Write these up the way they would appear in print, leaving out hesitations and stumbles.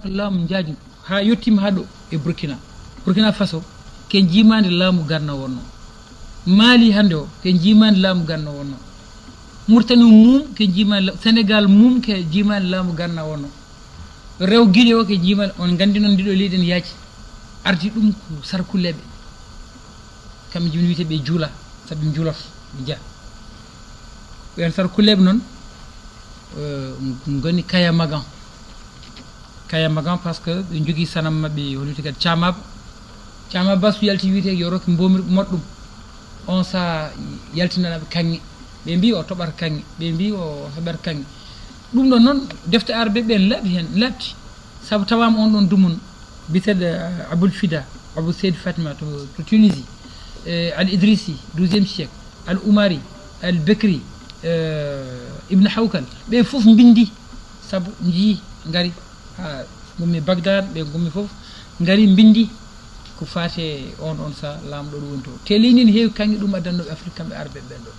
laamu jaaju ha yettima haɗo e burkina faso ke jimande laamu ganna wonno mali hande o ke jimande laamu ganna wonno murtani mum ke jimande sénégal mum ke jimande laamu ganna wonno rew guiɗe o ke jimande on gandi noon ndiɗo leydi en yaaci ardi ɗum ko sarkulleɓe kamɓe joni wiyete ɓe juula saabu juuloto ɓe jaa ɓen sarkulleɓe noon goni kaya magan par ce que ɓe jogui sanam mabɓe woni wiyete kadi camaba basu yalti wiyete yo rokke mbomir moɗɗum on sa yaltinanaɓe kanŋe ɓe mbi o toɓata kanŋe ɓe mbi o heɓata kanŋe ɗum ɗon noon defte arɓe ɓen laaɓi hen laaɓti saabu tawama on ɗon dumun biteɗo aboul fida abou seydou fatima to tunisie al idrissi 12e siècle al oumari al bekri ibne hawkal ɓe foof bindi saabu jii gari ha gummi bagdad ɓe gummi foof gari bindi ko fate on sa lamɗo ɗo woni to te leydi ne heewi kanŋe ɗum addannoɓe afrique kamɓe arɓe ɓen ɗo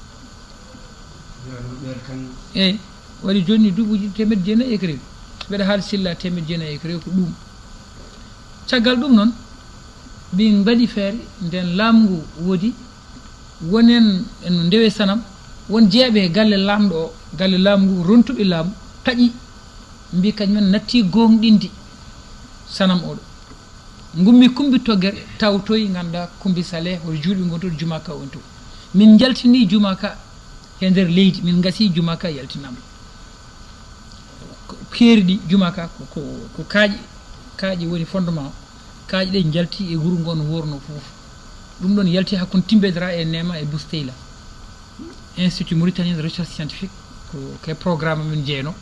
eyyi waɗi joni duuɓuji 900 e ko rewi mbeɗa haala silla 900 e ko rewi ko ɗum caggal ɗum noon min mbaɗi feere nden laamu ngu woodi wonen en ndewe sanam won jeeɓe e galle lamɗo o galle laamu ngu rontuɓe laamu taƴi mbi kañumen natti gonɗinde sanam oɗo gummi kumbi toggere tawtoyi ganduɗa kumbi saleh hoto juuɗe gon to jumaka woni to min jaltini jumaka e nder leydi min gasi jumaka yaltinama keeri ɗi jumaka ko kaaƴe woni fondement kaaƴe ɗe jalti e wuuro ngo no worno foof ɗum ɗon yalti hakkude timbedera e nema e bousteyla institut mauritanien de recherche scientifique ko programme min jeeyno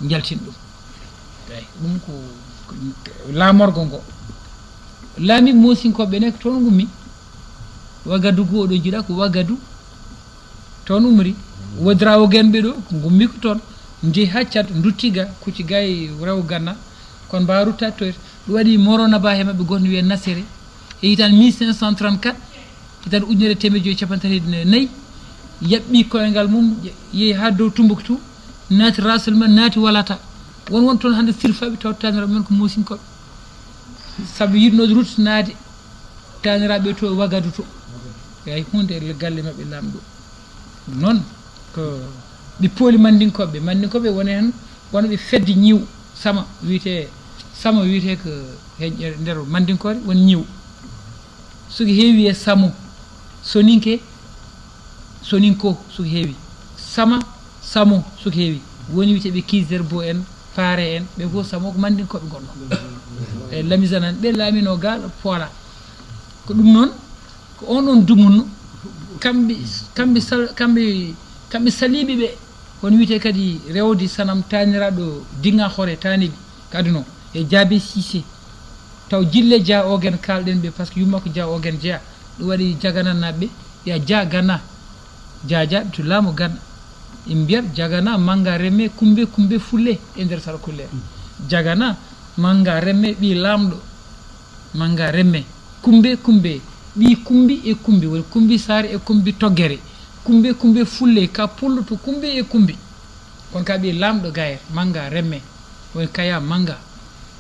jaltin ɗum eyi ɗum ko laamorgo ngo laami mosinkoɓe ne ko toon gummi wagadu go oɗo jiiɗa ko wagadu toon umri wodirawo genɓe ɗo ko gummi ko toon jeeyi ha cat duttiga kucci ga e rewo ganna kono mbawa ruttade toyta ɗum waɗi morona ba he mabɓe gonno wiye nasere e hitan 1534 hitan ujunere temedde joyyi capantati nayyi yaɓɓi koyngal mum yeehi ha dow Tumbuktu naati rasulman naati walata won toon hande sirfaɓe taw taniraɓe men ko mosinkoɓe saabu yiɗnode ruttanaade taniraɓe to wagadu to eyi hunde e galle mabɓe lamɗo noon ko ɓe pooli mandinkoɓe woni hen wonɓe fedde ñiw sama wiyete ko heƴƴere nder mandinkore woni ñiw soko heewi e samo soninko soko heewi samo soko heewi woni wiyeteɓe kiserbo en faare en ɓe fof samo ko mandinkoɓe gonno e lamisanan ɓe laamino gal poola ko ɗum noon ko on ɗon dumunno kamɓe saliɓe ɓe woni wiyete kadi rewde sanam taniraɗo dinga hoore taniɓe ko aduna o e jaabe sisé taw jille dia ogen kalɗen ɓe par ce que yummakko dia ogen jeeya ɗum waɗi jagananaɓeɓe ya dia gana diajaɓe to laamu ganna ɓe mbiyat jagana manga reme kumbe fulle e nder sarkulle jagana manga remme ɓi lamɗo manga remme kumbe ɓi kumbi e kumbi woni kumbi saare e kumbi toggere kumbe fulle ka pulloto kumbe e kumbi kono ka ɓi lamɗo gayer manga remme woni kaya manga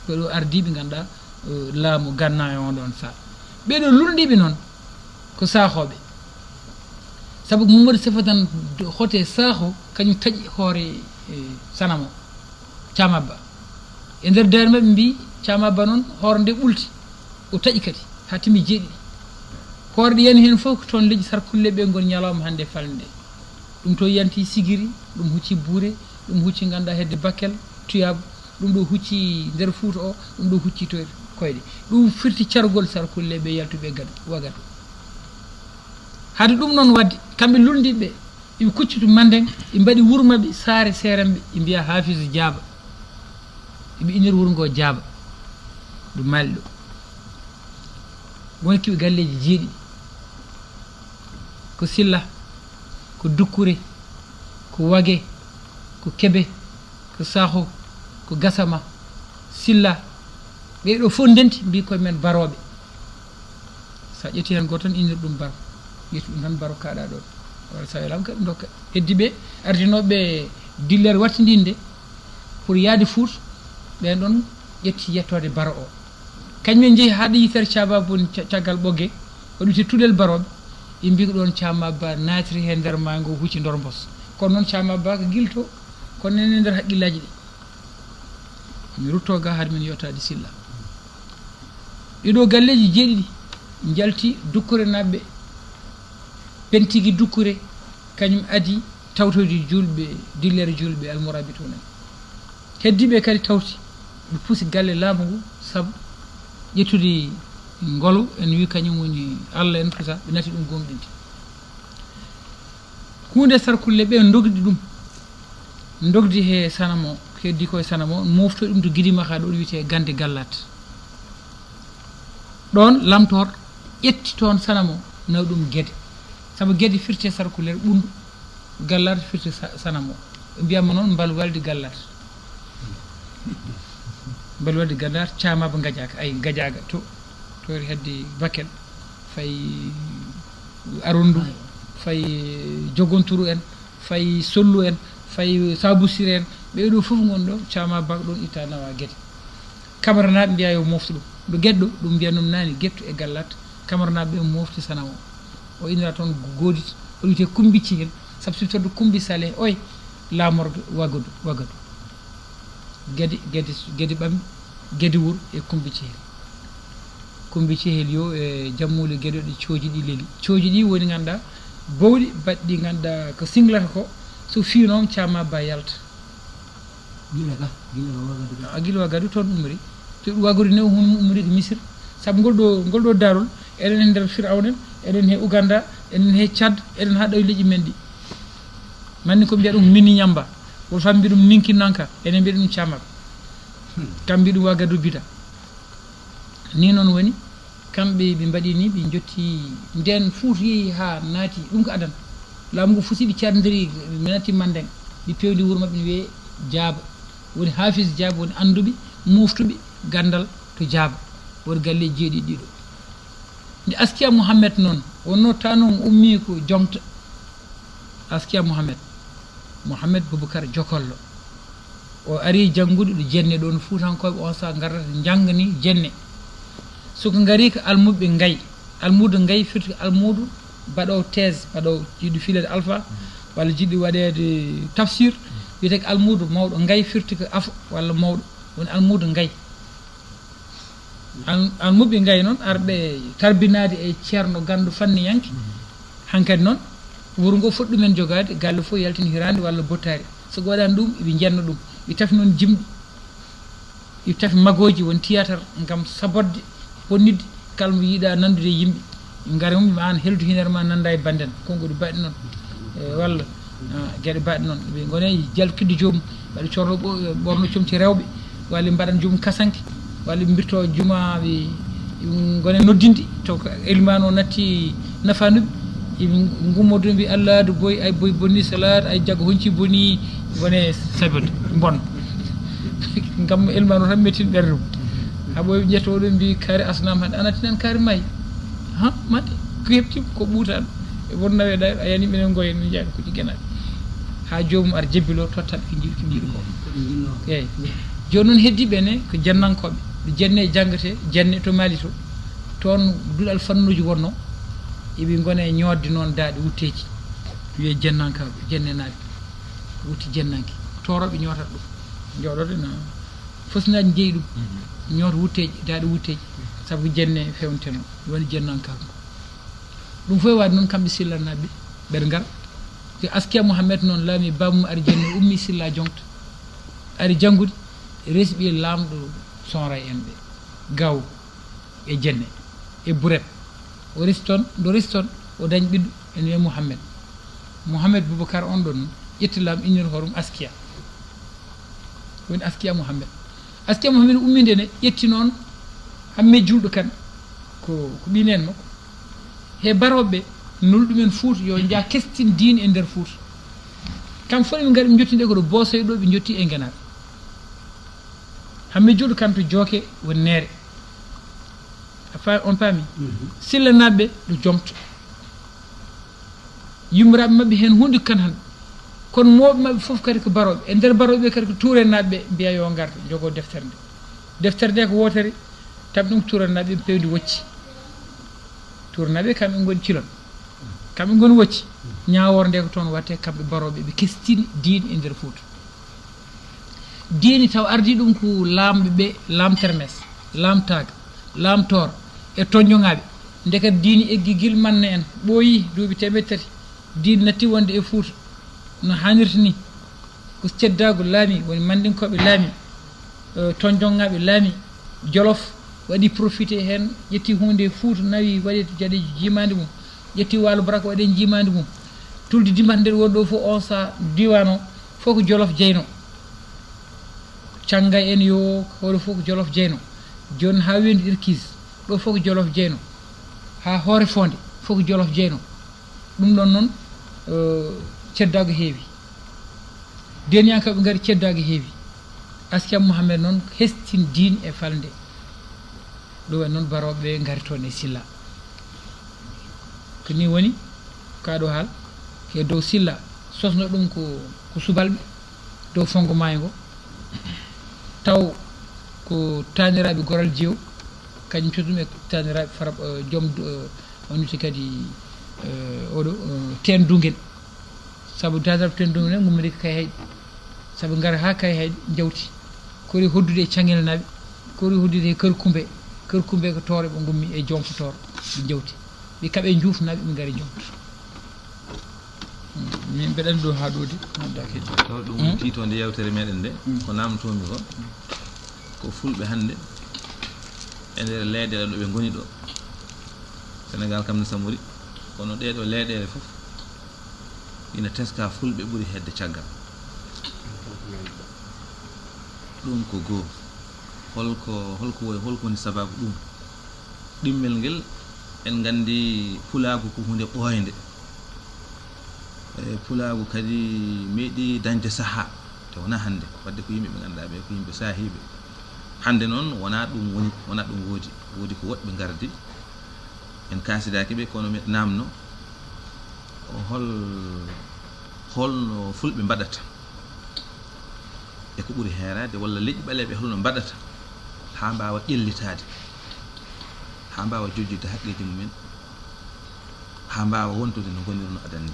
ɓeɗo ardiɓe ganduɗa laamu ganna e on ɗon sa ɓeɗo lulɗiɓe noon ko sahoɓe saabu Mamadou Sefatan hote saho kañum taƴi hoore sanamo camabba e nder dare mabɓe mbi camabba noon hoore nde ɓulti o taƴi kadi ha timi jeeɗiɗi hoore ɗe yani hen fof ko toon leƴƴi sarkulle ɓe goni ñalawma hande falde nde ɗum to yanti sigiri ɗum hucci buure ɗum hucci ganduɗa hedde Bakel tuyabu ɗum ɗo hucci nder Fouta o ɗum ɗo hucci to koyɗe ɗum firti cargol sarkulle ɓe yaltuɓe wagatu hade ɗum noon wadde kamɓe luldiɓe ɓe kuccitu manden ɓe mbaɗi wuuro mabɓe saare serenɓe ɓe mbiya Hafizu Diaba ɓe inori wuuro ngo Diaba ɗum maali ɗo woni kiɓe galleji jeeɗiɗi ko Silla ko Dukkure ko Wage ko Kebe ko Saho ko Gassama Silla ɓeɗo fof ndenti mbi koye men baroɓe sa ƴetti hen goto tan inori ɗum baro ƴetti ɗum tan baro kaɗa ɗon wala sa welam kadi dokka heddi ɓe ardinoɓe dillere wattidinde pour yaade Fouta ɓen ɗon ƴetti yettode baro o kañumen jeehi haɗo yitere Thiaba woni caggal ɓogge o ɗuti tuɗel baroɓe ɓe mbi ko ɗon Thiama Ba natiri he nder ma ngo hucci Dormbos kono noon Thiama Ba ko guilto kono nene nder haqqillaji ɗi mi rutto ga haade min yottade Silla ɗiɗo galleji jeeɗiɗi jalti Dukkure naɓɓe pentigui Dukkure kañum adi tawtoyde julɓe dillere julɓe almorabitoon en heddiɓe kadi tawti ɓe puusi galle laamu ngu saabu ƴettude ngolu en wi kañum woni Allah en tuta ɓe nati ɗum gomɗinde hunde sarkulle ɓe dogdi ɗum dogdi he sanamo heddi koye sanamo moftoy ɗum to Guidima ha ɗo wiyete Gande Gallat ɗon lamtor ƴetti toon sanamo naw ɗum Guédé saabu Guédé firte sarkullere ɓundu Gallat firte sanamo ɓe mbiyatma noon mbal walde Gallat mbal walde Gallat Thiama Ba Gadiaga ay Gadiaga to tori hedde Bakel fayi Arondou fayi Jogonturu en fayi Sollu en fayi Saboussir en ɓeɗo fof gon ɗo Thiama Ba ɗon itta nawa Guédé Camara naɓe mbiya yo moftu ɗum ɗo gueɗɗo ɗum mbiyanum nani Guettu e Gallat Camara naɓe mofti sanamo o inira toon godit o wiyete Kumbi Cihel saabu siftorde Kumbi Saleh oy lamorgo Wagadou Guédé ɓammi Guédé Wuur e Kumbi Cihel yo e jammule Guédé ɗe cooji ɗi leeli cooji ɗi woni ganduɗa bowɗi baɗɗi ganduɗa ko singlata ko so fiinoma Thiama Ba yalta guila Wagadou toon umri to Wagadou ne hon umri ko Misir saabu ngol ɗo darol eɗen e nder Firawnen eɗen he Ouganda eɗen he Tchad eɗen ha ɗo leƴƴi men ɗi manni ko mbiya ɗum Mini Ñamba woto fam mbi ɗum Ninkinanka enen mbiya ɗum Thiama Ba kam mbi ɗum Wagadou bita ni noon woni kamɓe ɓe mbaɗi ni ɓe jotti nden Fouta yeehi ha naati ɗum ko adana laamu ngu fusi ɓe cardiri mi natti Mandeng ɓe pewdi wuuro mabɓe ne wiye Diaba woni Hafiz Diaba woni anduɓe moftuɓe gandal to Diaba woni galle jeeɗiɗi ɗiɗo nde Askia Mouhamed noon wonno ta noon ummi ko jomta Askia Mouhamed Boubacar Jokollo o ari janngude ɗo Jenne ɗo no Fuutankoɓe on saaha gardata janggani Jenne soko ngari ko almuɓe ngayi almudo ngayi firti ko almudo baɗowo thèse baɗowo jiɗɗo filede alpha walla jiɗɗo waɗede tafsir wiyete ko almudo mawɗo ngayi firti ko afo walla mawɗo woni almudo ngayi almuɓe ngayi noon arɓe tarbinade e ceerno gandu fanniyanke hankkadi noon wuuro ngo foɗɗi ɗumen jogade galle fof yaltini hirande walla bottari soko waɗani ɗum eɓe jenna ɗum ɓe tafi noon jimɗi ɓe tafi magoji won théâtre gam sabodde bonnidde kalmo yiiɗa nandude yimɓe ngara mum an heldu hinere ma nanda e banden konngudi baɗi noon walla gueɗe baɗi noon ɓe gone jalkidde joomum waɗa corno ɓorno comti rewɓe walla mbaɗan joomum kasanke walla ɓe mbirto juma ɓe gone noddinde to elimane o natti nafanuɓe eɓe gummodo mbi Allah do boy ay boy bonni salat ay jaggo honci boni gone sabode bon gam elimane o tan mettin ɓerde ha ɓoy ƴettoɗo mbi kaari asnam hande anati nan kaari maayi ha mate ko heptima ko ɓuutaɗo e won nawe ɗa a yani minen goyen min jaaɓe kuƴi guenaɓe ha jomum ara jebbilo tottaɓe ko jiiɗi ko eyyi joni noon heddiɓe ne ko jennankoɓe ɗo jenne janggate jenne to Mali to toon duɗal fannuji wonno eɓe gone ñodde noon daaɗe wutteji wiye jennankaɓe jennenaɓe wutti jennanke toroɓe ñotat ɗum jooɗode no fosnaji jeeyi ɗum ñoota wutteji daaɗe wutteji saabu jenne fewniteno woni jennankaɓe ɗum fof waɗi noon kamɓe sillannaɓe ɓeɗe gara te Askia Mouhamed noon laami bamum ari jenne ummi Silla jonkta ari janngude resi ɓiye lamɗo sonra en ɓe gaw e jenne e Buret o resi toon ndo resi toon o dañi ɓiɗɗo ene wiye Mouhamed Boubacar on ɗon ƴetti laam innir horum Askia woni Askia Mouhamed ummide ne ƴetti noon hamme julɗo kan ko ɓinen makko he baroɓe nulɗumen Fouta yo jaa kestin diine e nder Fouta kam fof ɓe ngari ɓe jottide ko ɗo Bosoye ɗo ɓe jotti e Ngenaɓe hamme julɗo kan to Jooke woni Neere on paami sillanaɓe ɗo Jomto yummiraɓe mabɓe hen hunde kan han kono mawɓe mabɓe foof kadi ko baroɓe e nder baroɓe kadi ko Touré naɓe mbiya yo garde jogo deftere nde deftere nde ko wotere tabi ɗum turannaɓe pewdi wocci turannaɓe kamɓe goni cilon kamɓe goni wocci ñawore nde ko toon watte kamɓe baroɓe ɓe kestini diine e nder Fouta diine taw ardi ɗum ko lamɓe ɓe lamtermes lamtaga lamtor e toñoŋaɓe ndeket diine eggi guil manne en ɓooyi duuɓi temeɗe tati diine natti wonde e Fouta no hannirta ni ko ceddago laami woni mandinkoɓe laami toñjoŋaɓe laami Jolof waɗi profité hen ƴetti hunde Fouta nawi waɗi jaɗi jimandi mum ƴetti Waalo Baraka waɗi jimandi mum tulde dimata nder woni ɗo fof on sa diwan o fof ko Jolof jeyno Cangay en yo hoɗo fof ko Jolof jeyno joni ha wendi Irkis ɗo fof ko Jolof jeyno ha Hoore Fonde fof ko Jolof jeyno ɗum ɗon noon ceddago heewi deniyankaɓe gaari ceddago heewi Askiam Mouhamed noon hestin diine e falde ɗum en noon baroɓe gaari toon e Silla ko ni woni kaɗo haal ke dow Silla sosno ɗum ko subalɓe dow fongo maayo ngo taw ko taniraɓe goral jeew kañum coddum e taniraɓe farab joom on witi kadi oɗo ten dungel saabu taniraɓe ten dungel gummiri ko kay hayɗi saabu gara ha kay hayɗi jawti kori hoddude e Cangel naɓe kori hoddude e Kër Kumbe ko toore ɓe gummi e Jomfotor ɓe jawti ɓe kaɓe juufnaɓe ɓe gaari jomta min mbeɗani ɗo ha ɗo de taw ɗum tiitode yewtere meɗen nde ko namtomi ko fulɓe hannde e nder leyɗele ɗo ɓe goni ɗo Sénégal kam ne samori kono ɗeɗo leyɗele fof ina teska fulɓe ɓuuri hedde caggal ɗum ko goo holko woni sababu ɗum ɗimmel ngel en gandi pulagu ko hunde ɓooyde e pulagu kadi meeɗi dañde saaha te wona hannde wadde ko yimɓe ɓe ganduɗa ɓe ko yimɓe sahiɓe hannde noon wona ɗum woodi ko woɗɓe gardi en kasidaki ɓe kono miɗa namno holno fulɓe mbaɗata e ko ɓuuri heerade walla leƴƴi ɓaleɓe holno mbaɗata ha mbawa ƴellitade ha mbawa jojjude haqqeji mumen ha mbawa wontude no gonirno adanni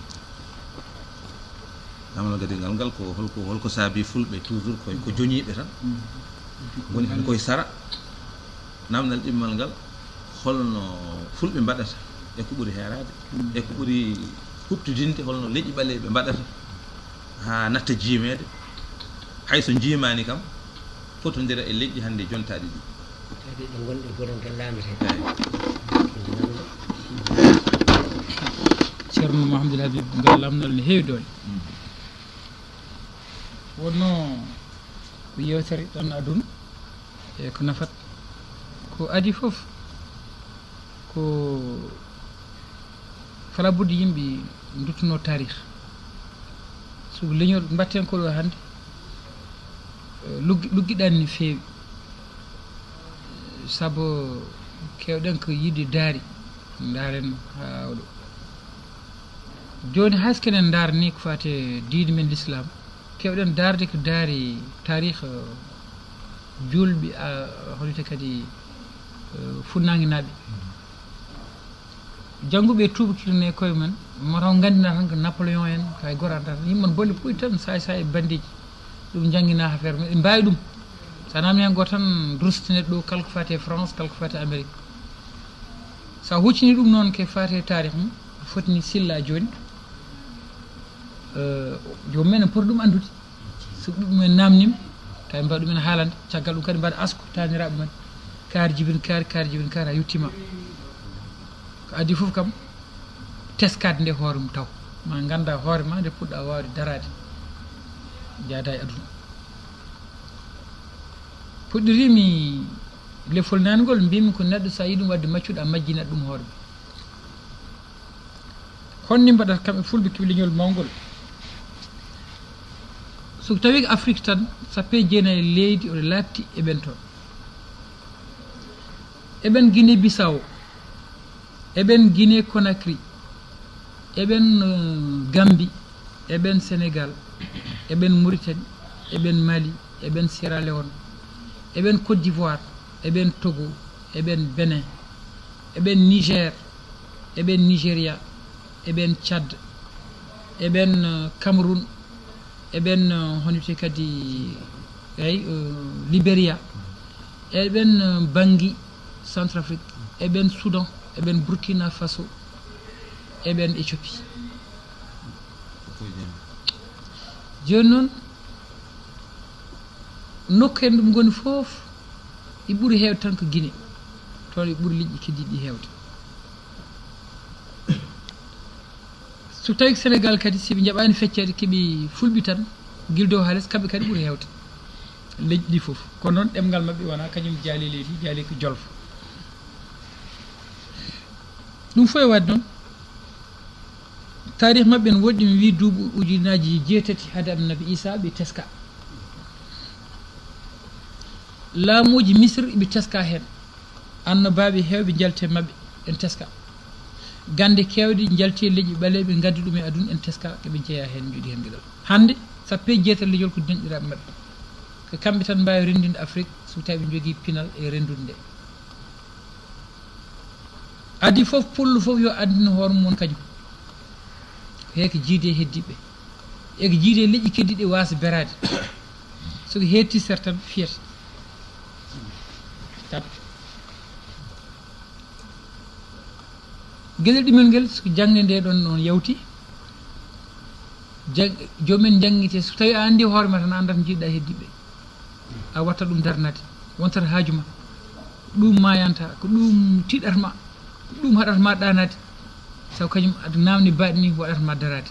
namno gadingal ngal ko holko saabi fulɓe toujours ko joñiɓe tan woni tan koye sara namdal ɗimmal ngal holno fulɓe mbaɗata e ko ɓuuri heerade e ko ɓuuri huɓtudinde holno leƴƴi ɓaleɓe mbaɗata ha natta jiimede hayso jiimani kam fotodira e leƴƴi hannde jontaɗi ɗi kadi ɗo gonɗe goɗonkel laamete ceerno Mouhamadoul Habib ngal lamdal ne heewi doole wonno ko yewtere ɗon aduna e ko nafat ko adi fof ko fala budde yimɓe duttuno tarih so leñol mbatten ko ɗo hannde luggiɗan ni feewi saabu kewɗen ko yidde daari daaren ha oɗo joni haskenen darni ko fate diine men l'islam kewɗen darde ko daari tarih julɓe holite kadi funnague naaɓe jangguɓe tuubakirne koye men mataw gandina tan ko Napoléon en kay goranta tan yimɓe bolle ɓoyi tan sa e bandiji ɗum jangguina affaire ɓe mbawi ɗum sa namni hen goto tan drustinet ɗo kala ko fate France kala ko fate Amérique sa huccini ɗum noon ke fate tarih mum fotini Silla joni jomumen en poti ɗum andude so ɗumen namnima tawi mbaɗa ɗumen haalande caggal ɗum kadi mbaɗa asko taniraɓe men kaari jibin kaari ha yettima ko adi foof kam teskade nde hoore mum taw ma ganda hoore ma nde puɗɗa wawde darade jaada e aduna puɗɗirimi lefol nangol mbimi ko neɗɗo sa yiɗum wadde maccuɗa majjinat ɗum hoore ma honni mbaɗata kamɓe fulɓe kibliñol mawgol so tawi ko Afrique tan sappe jeenayi leydi oɗo latti eɓen toon eɓen Guinée Bissau eɓen Guinée Conakry eɓen Gambie eɓen Sénégal eɓen Mauritanie eɓen Mali eɓen Sierra Leone eɓen Côte d'Ivoire, eɓen Togo, eɓen Benin, eɓen Niger, eɓen Nigéria, eɓen Tchad, eɓen Cameroun, eɓen honite kadi Libéria, eɓen Bangui Centrafrique, eɓen Soudan, eɓen Burkina Faso, eɓen Éthiopie. joni noon nokku en ɗum goni fof ɗi ɓuuri heewde tan ko Guinée toon ɗi ɓuuri liƴƴi keddiɗi heewde. so tawi Sénégal kadi siɓe jaɓani feccede keeɓi fulɓi tan guildo haales kamɓe kadi ɓuuri heewde leƴƴi ɗi fof kono noon ɗemgal mabɓe wona kañum jaali leydi jaali ko jolfo. ɗum fof e wadde noon tarih mabɓe ne woɗɗi mi wi duuɓi ujunaji 9 hade annabi Isa ɓe teska laamuji Misre ɓe teska hen annabaɓe hewɓe jalte mabɓe en teska gande kewɗe jalti e leƴƴi ɓaleɓe gaddi ɗum e aduna en teska koɓe jeeya hen joɗi hen gueɗal hande sappo e 9 lejol ko denɗiraɓe mabɓe ko kamɓe tan mbawi rendinde Afrique so tawi ɓe jogui pinal e rendude nde adi foof pullo foof yo andina hoore mum kañum heko jiide e heddiɓe eko jiide e leƴƴi keddiɗe wasa berade soko hetti ser tan fiyata tan gueɗel ɗumen nguel soko jangde nde ɗon noon yawti jomumen jangguite so tawi a andi hoore ma tan a andat jiiɗɗa heddiɓe a watta ɗum darnade wontata haajuma ɗum mayanta ko ɗum tiɗatma ɗum haɗatma ɗanade sabu kañum aɗa namdi baɗi ni waɗatma darade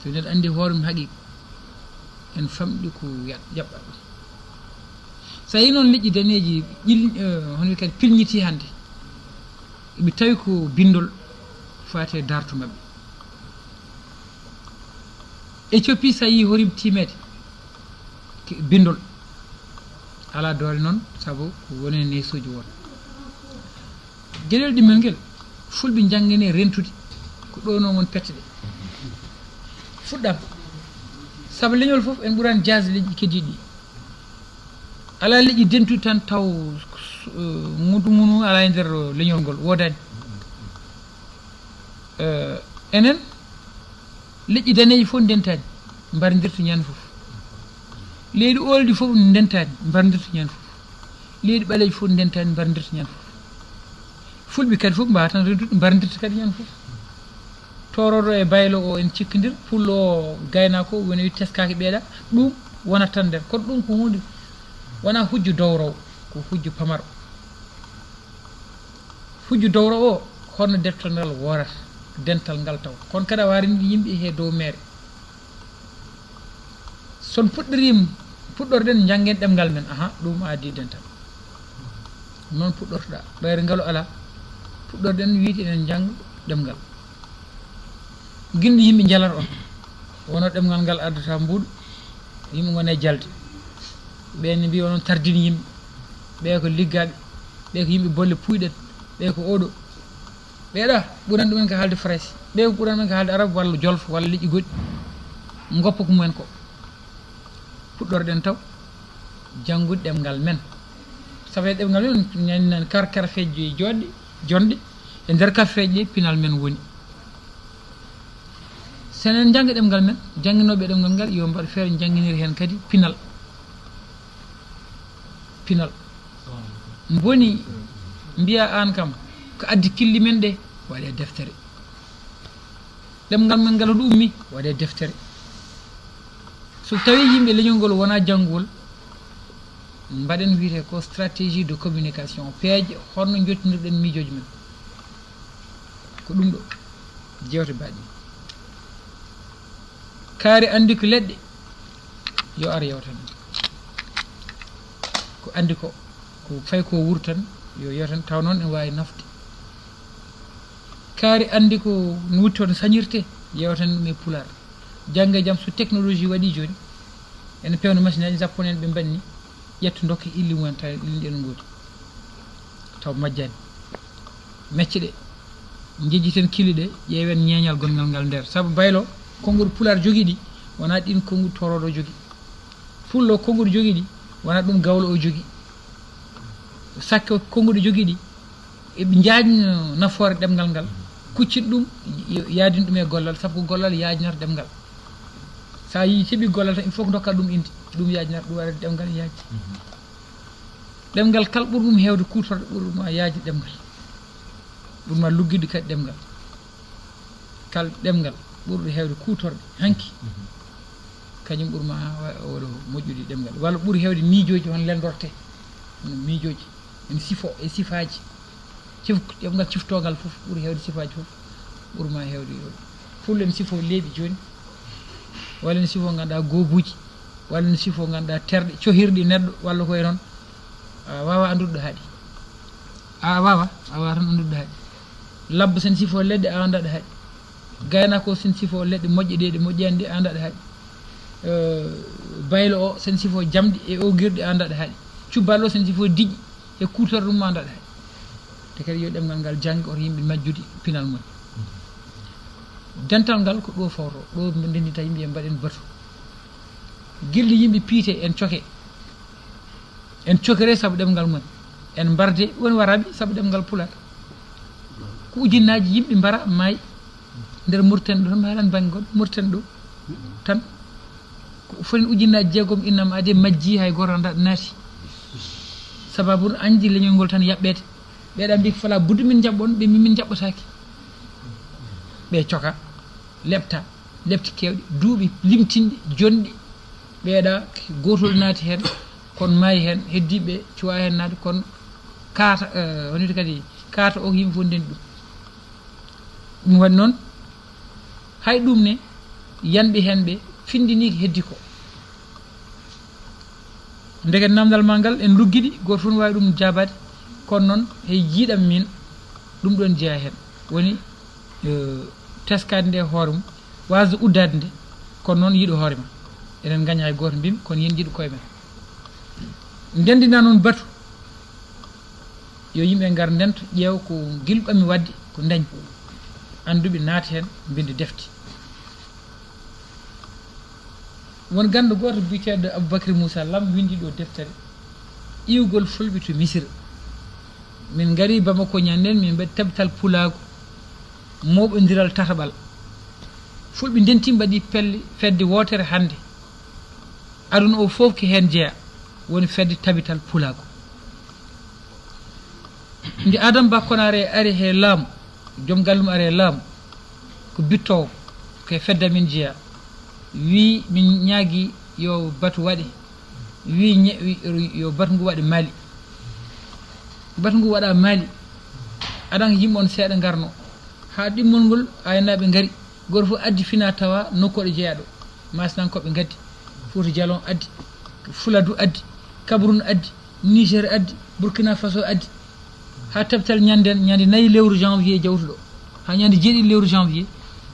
so neɗɗo andi hoore mum haqiqa en famɗi ko ƴaɓɓat ɗum so yi noon leƴƴi daneji hono kadi pilñiti hande ɓe tawi ko bindol fate darto mabɓe Éthiopie sa yi horima timede bindol ala doole noon saabu ko woni e nesuji won gueɗel ɗimmel nguel fulɓe jangguine rentude ko ɗo noon won pette ɗe fuɗɗam saabu leñol foof en ɓuurani jasde leƴƴi keddiɗi ala leƴƴi dentude tan taw mudu munu ala e nder leñol ngol wodani enen leƴƴi daneji fof dentani mbardirta ñande foof leydi oldi fof dentani mbardirta ñande foof leydi ɓaleji fof dentani mbardirta ñande foof fulɓe kadi fof mbawa tan rentude mbardirta kadi ñande foof toroɗo e baylo o en cikkodir pullo o gaynako woni wi teskaki ɓeeɗa ɗum wonat tan nder kono ɗum ko hunde wona hujju dowrowo ko hujju pamaro hujju dowrowo o honno deftal ngal worata dental ngal taw kono kadi a warini yimɓe he dow mere son puɗɗorɗen janggen ɗemgal men aha ɗum addi dental noon puɗɗortoɗa ɓayre ngaalu ala puɗɗorɗen wiide enen jangga ɗemgal guinɗo yimɓe jalata on wono ɗemgal ngal addata mbuuɗo yimɓe gone jalde ɓenne mbi onon tardini yimɓe ɓe ko liggaɓe ɓe ko yimɓe bolle puyɗen ɓe ko oɗo ɓeeɗa ɓuran ɗumen ko haalde français ɓe ko ɓuran ɗumen ko haalde arabe walla jolfo walla liƴƴi goɗɗi goppa ko mumen ko puɗɗorɗen taw janngude ɗemgal men sabu e ɗemgal men ñaninani karkarafeji joɗɗe jonɗe e nder kafeji ɗe pinal men woni senen jangga ɗemgal men jangginoɓe ɗemgal ngal yo mbaɗa feere jangguiniri hen kadi pinal boni mbiya an kam ko addi killi men ɗe waɗe deftere ɗemgal men ngal hoɗo ummi waɗe deftere so tawi yimɓe leñol ngol wona janggugol mbaɗen wiyete ko stratégie de communication peeje honno jottinirɗen miijoji men ko ɗum ɗo jewte baɗi kaari andi ko leɗɗe yo ar yewtan ko andi ko fay ko wurtan yo yewtan taw noon en wawi nafde kaari andi ko no wutti on sañirte yewtan ɗum e pular jangga jaam so technologie waɗi joni ene pewno machine aji japonais en ɓe mbanni ƴettu dokka illi mumen taw illi ɗen gooti taw majjani mecce ɗe jejjiten kili ɗe ƴeewen ñeeñal gongal ngal nder saabu baylo konngol pular jogui ɗi wona ɗin konngol toroɗo jogui fullo konngol jogui ɗi wona ɗum gawlo o jogui sakke konguɗo jogui ɗi eɓe jaajno nafoore ɗemgal ngal kuccit ɗum yaadin ɗum e gollal sabu ko gollal yaajnata ɗemgal sa yi heeɓi gollal tan il faut que dokkat ɗum inde ɗum yaajnata ɗum waɗa ɗemgal yaaji ɗemgal kala ɓuri ɗum heewde kutorde ɓuri ɗum yaaji ɗemgal ɓurma luggidde kadi ɗemgal kala ɗemgal ɓurɗo heewde kutorde hanki kañum ɓurma oɗo moƴƴude ɗemgal walla ɓuuri heewde miijoji hon lendorte miijoji en sifo e sifaji ɗemgal ciftogal fof ɓuuri heewde sifaji fof ɓurma heewde fullo en sifo leeɓi joni walla en sifo ganduɗa goobuji walla en sifo ganduɗa terɗe cohirɗe neɗɗo walla koye noon a wawa andude ɗo haaɗi a wawa tan andude ɗo haaɗi labba sen sifo leɗɗe a anda ɗo haaɗi gaynako sen sifo leɗɗe moƴƴe ɗe moƴƴani ɗe anda ɗo haaɗi baylo o sen sifo jamɗe e o guirɗe anda ɗo haaɗi cubballo sen sifo diƴƴi e kutorde ɗum anda ɗo haaɗi te kadi yo ɗemgal ngal jangge oto yimɓe majjude pinal mum dental ngal ko ɗo fawto ɗo mbe ndendita yimɓe mbaɗen batu gilli yimɓe piite en coke en cokere saabu ɗemgal mum en mbarde woni waraɓe saabu ɗemgal pulat ko ujunnaji yimɓe mbara maayi nder Mauritanie ɗo tan maɗan banggue goɗɗo Mauritanie ɗo tan ko foten ujunnaji jeegom innama ade majji hay goto anda ɗo naati sababu anji leñol ngol tan yaɓɓede ɓeeɗa mbi ko fala buddu min jaɓɓon ɓe min jaɓɓotaki ɓe coka lebti kewɗe duuɓi limtinɗi jonɗi ɓeeɗa gotol naati hen kono maayi hen heddiɓe cuwa hen naade kono kaata wonide kadi kaata o ko yimɓe fof ndendi ɗum waɗi noon hay ɗum ne yanɓe hen ɓe findini ko heddi ko ndegen namdal ma ngal en luggiɗi goto fof ne wawi ɗum jabade kono noon hey jiiɗam min ɗum ɗon jeeya hen woni teskade nde hoore mum wasde uddade nde kono noon yiiɗo hoore ma enen gaña hay goto mbimi kono yen jiiɗo koye men ndendina noon batu yo yimɓe ngar ndento ƴeewa ko gilɓami wadde ko dañ anduɓe naati hen binde defte won gandu goto biteɗo Aboubacry Moussa Lam windi ɗo deftere iwgol fulɓe to Misira min gari Bamako ñanden min mbaɗi tabital pulago moɓodiral tataɓal fulɓe ndenti mbaɗi pelle fedde wotere hande aduna o foof ko hen jeeya woni fedde tabital pulago nde Adama Ba Konaré ari he laamu joom gallum ari e laamu ko bittowo koye fedde amin jeeya wi min ñaagui yo batu waɗe wi yo batu ngu waɗe Mali batu ngu waɗa Mali aɗan yimɓe on seeɗa garno ha ɗimmol ngol aynaɓe gaari goto fof addi fina tawa nokkoɗo jeeyaɗo masnankoɓe gaddi Fouta Djalon addi Fuladu addi Cameroun addi Niger addi Burkina Faso addi ha tabtal ñande 4 lewru janvier jawtuɗo ha ñande 7 lewru janvier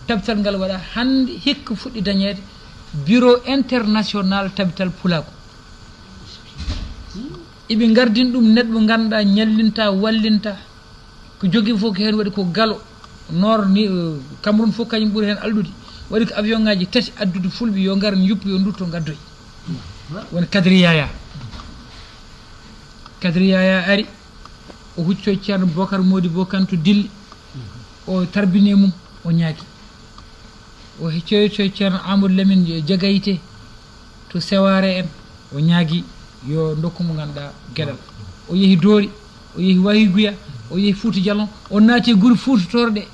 tabtal ngal waɗa hande hikka fuɗɗi dañede bureau international tabital pulago iɓe gardin ɗum neɗɗo mo ganduɗa ñallinta wallinta ko jogui fof ko hen waɗi ko galo nord ni Cameroun fof kañum ɓuuri hen alɗude waɗi ko avion ngaji tati addude fulɓe yo gar juppu yo dutto gaddoy woni Kadri Yaya ari o hucco ceerno Bocar Modibo Kanto Dilli o tarbine mum o ñaagui o heccoyto ceerno Amadou Lamine Diagayité to Seware en o ñaagui yo dokku mo ganduɗa gueɗal o yeehi Doori o yeehi Wahi Guya o yeehi Fouta Djalon o naati groupe Foutatorde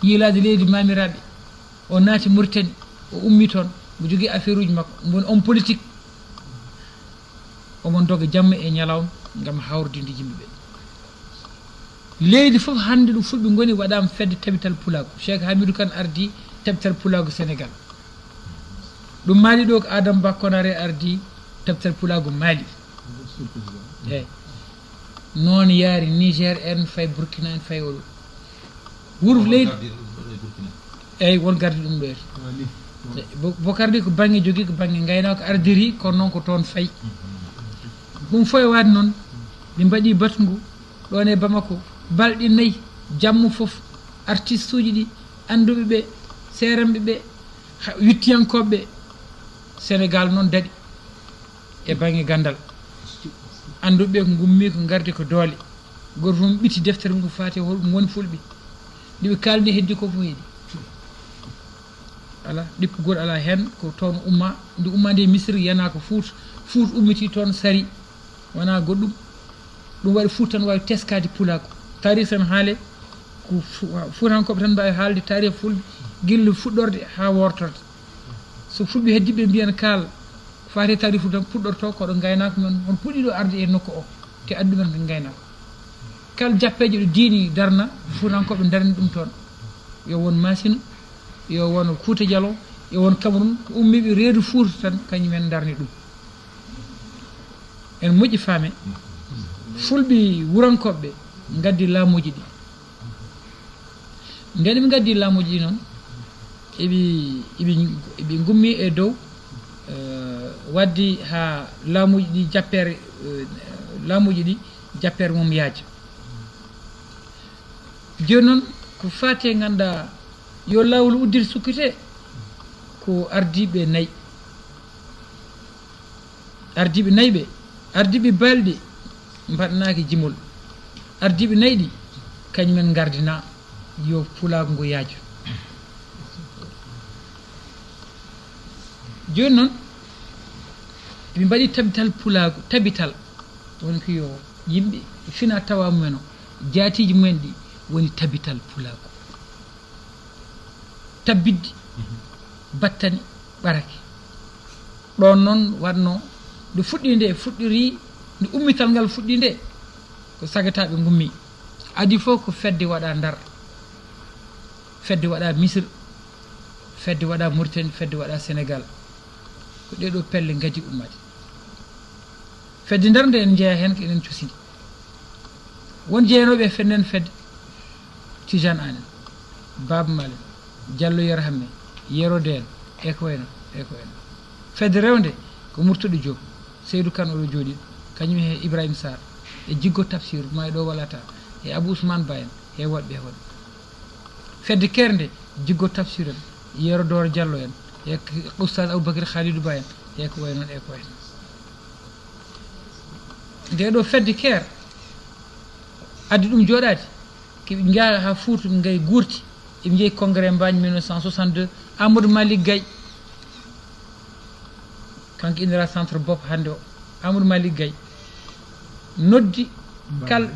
yiilade leydi mamiraɓe o naati Mauritanie o ummi toon mo jogui affaire uji makko woni homme politique omon doga jamma e ñalawma gam hawrdinde yimɓeɓe leydi foof hande ɗo fulɓe goni waɗama fedde tabital pulago Cheikh Hamidou Kane ardi tabital pulago Sénégal ɗum Mali ɗo ko Adama Ba Konaré ardi tabital pulago Mali eyyi noon yaari Niger en fay Burkina en fay oɗo wuuro leydi eyyi won gardi ɗum ɗo Bokardi ko banggue jogui ko banggue gaynako ardiri kono noon ko toon fayi ɗum foye wade noon ɓe mbaɗi batu ngu ɗon e Bamako balɗe 4 jammu foof artiste uji ɗi anduɓe ɓe seeranɓe ɓe wittiyankoɓe Sénégal noon daɗi e banggue gandal anduɓe ko gummi ko gardi ko doole goto fof ɓiti deftere mum ko faati holɗum woni fulɓe ndiɓe kalni heddi ko fof heeɗi ala ɗippugol ala hen ko toon umma nde umma nde misri yana ko fuut ummiti toon sari wona goɗɗum ɗum waɗi fuut tan wawi teskade pulako tarih tan haale ko fuutankoɓe tan mbawi haalde tarih fulɓe guille fuɗɗorde ha wortorde so fulɓe heddiɓe mbiyan kaal faati tarih fuutan puɗɗorto koɗo gaynako men on puɗɗiɗo arde e nokku o te addu men ko gaynako kala jappeje ɗo diini darna fuutankoɓe darni ɗum toon yo won Massina yo won Fouta Djallon yo won Cameroun ko ummiɓe reedu Fouta tan kañumen darni ɗum en moƴƴi faame fulɓe wurankoɓe gaddi laamuji ɗi nden ɓe gaddi laamuji ɗi noon eɓe gummi e dow waddi ha laamuji ɗi jappere laamuji ɗi jappere mum yaaja joni noon ko faate ganduɗa yo lawol uddir sukkite ko ardiɓe nayyi ardiɓe nayyi ɓe ardiɓe balɗe mbaɗanaki jimol ardiɓe nayyi ɗi kañumen gardina yo pulago ngo yaajo joni noon ɓe mbaɗi tabital pulago tabital woni ko yo yimɓe fina tawa mumen o jaatiji mumen ɗi woni tabital pulago tabbidde battani ɓarake ɗon noon watno nde fuɗɗi nde fuɗɗiri nde ummital ngal fuɗɗi nde ko sagataɓe gummi adi fof ko fedde waɗa Ndar fedde waɗa Misr fedde waɗa Mauritanie fedde waɗa Sénégal ko ɗeɗo pelle gadi ummade fedde Ndar nde en jeeya hen ko enen cosidi won jeeyanoɓe fedden fedde Tijane anen Baba Malen Diallo Yerhamme Yerode en eko wayno fedde rewde ko Murtuɗo Diop Seydou Kane oɗo jooɗi kañum he Ibrahima Sarr e Jiggo Tafsir may ɗo walata e Abou Ousmane Ba en he woɗɓe fedde kerde Jiggo Tafsir en Yerodoro Diallo en e Oustaz Aboubacry Khalidou Ba en eko way noon nde ɗo fedde keer addi ɗum jooɗade koɓe jaa ha Fouta ɓe gayi guurti eɓe jeeyi congrès mbañ 1962 Amadou Malick Gaye kanko indira centre Bopp hande o Amadou Malick Gaye noddi kal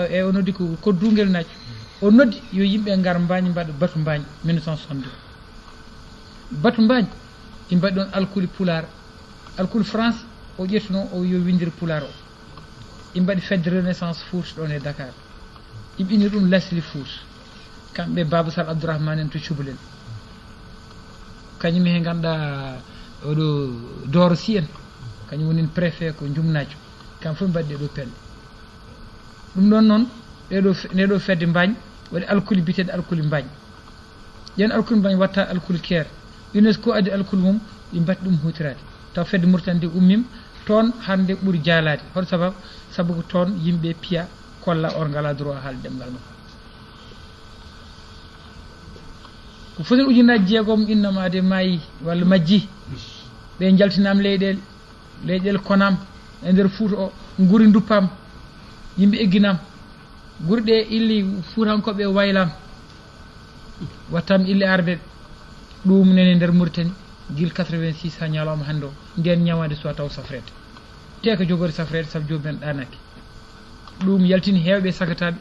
e o noddi ko Dungel Nathio o noddi yo yimɓe ngar mbañ mbaɗa batu mbañ 1962 batu mbañ ɓe mbaɗi ɗon alkuli pular alkuli France o ƴettuno o yo windir pular o ɓe mbaɗi fedde renaissance Fouta ɗon e Dakar ɓe ɓini ɗum Leslie Fouta kamɓe Babou Sall Abdourahmane en to Cubalel kañum he ganduɗa oɗo Doro Sy en kañum woni préfet ko Jumnathio kam fof mbaɗi ɗeɗo pelle ɗum ɗon noon ɗeɗo fedde mbañ waɗi alkuli biteɗe alkuli mbañ ƴen alkuli mbañ watta alkuli keer UNESCO addi alkuli mum ɓe mbatti ɗum hutorade taw fedde Mauritanie nde ummima toon hande ɓuuri jaalade hoto sababu saabu ko toon yimɓe piya kolla or ngala droit haalde ɗemgal mum ko fotin ujunaji jeegom innamade maayi walla majji ɓe jaltinam leyɗele konam e nder Fouta o guuri duppam yimɓe egginam guuri ɗe illi Foutankoɓe waylam wattam ille arde ɗum nene nder Mauritanie guil 86 ha ñalawma hande o nden ñawade so taw safrede te ko jogori safrede saabu joomumen ɗanaki ɗum yaltini hewɓe sagataɓe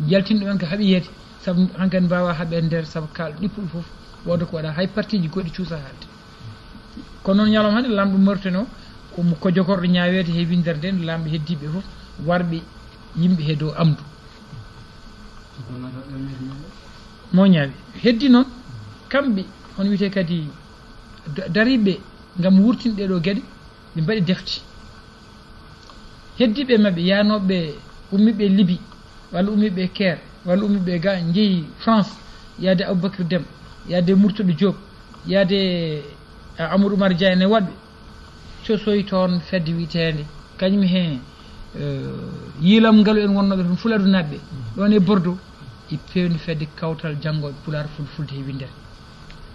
yaltini ɗumen ko haaɓiyede saabu hankkadi mbawa haaɓe nder saabu kal ɗippuɗo foof wooda ko waɗa hay partie ji goɗɗi cuusa haalde kono noon ñalawma hande lamɗo Mauritanie o ko jogorɗo ñawede he windere nde lamɓe heddiɓe foof warɓe yimɓe he dow amdu mo ñaawi heddi noon kamɓe hono wiyete kadi dariɓe gam wurtinɗe ɗo gueɗe ɓe mbaɗi defte heddiɓe mabɓe yanoɓe ummiɓe Libye walla ummiɓe Caire walla ummiɓe ga jeeyi France yaade Aboubacry Deme yaade Murtuɗo Diop yaade Amadou Oumar Dia en e waɗɓe cosoyi toon fedde witede kañum he yiilam ngalu en wonnoɓe toon Fuladu naɓɓe ɗon e Bordeaux e pewni fedde kawtal janggoɓe pular fulfulde he windere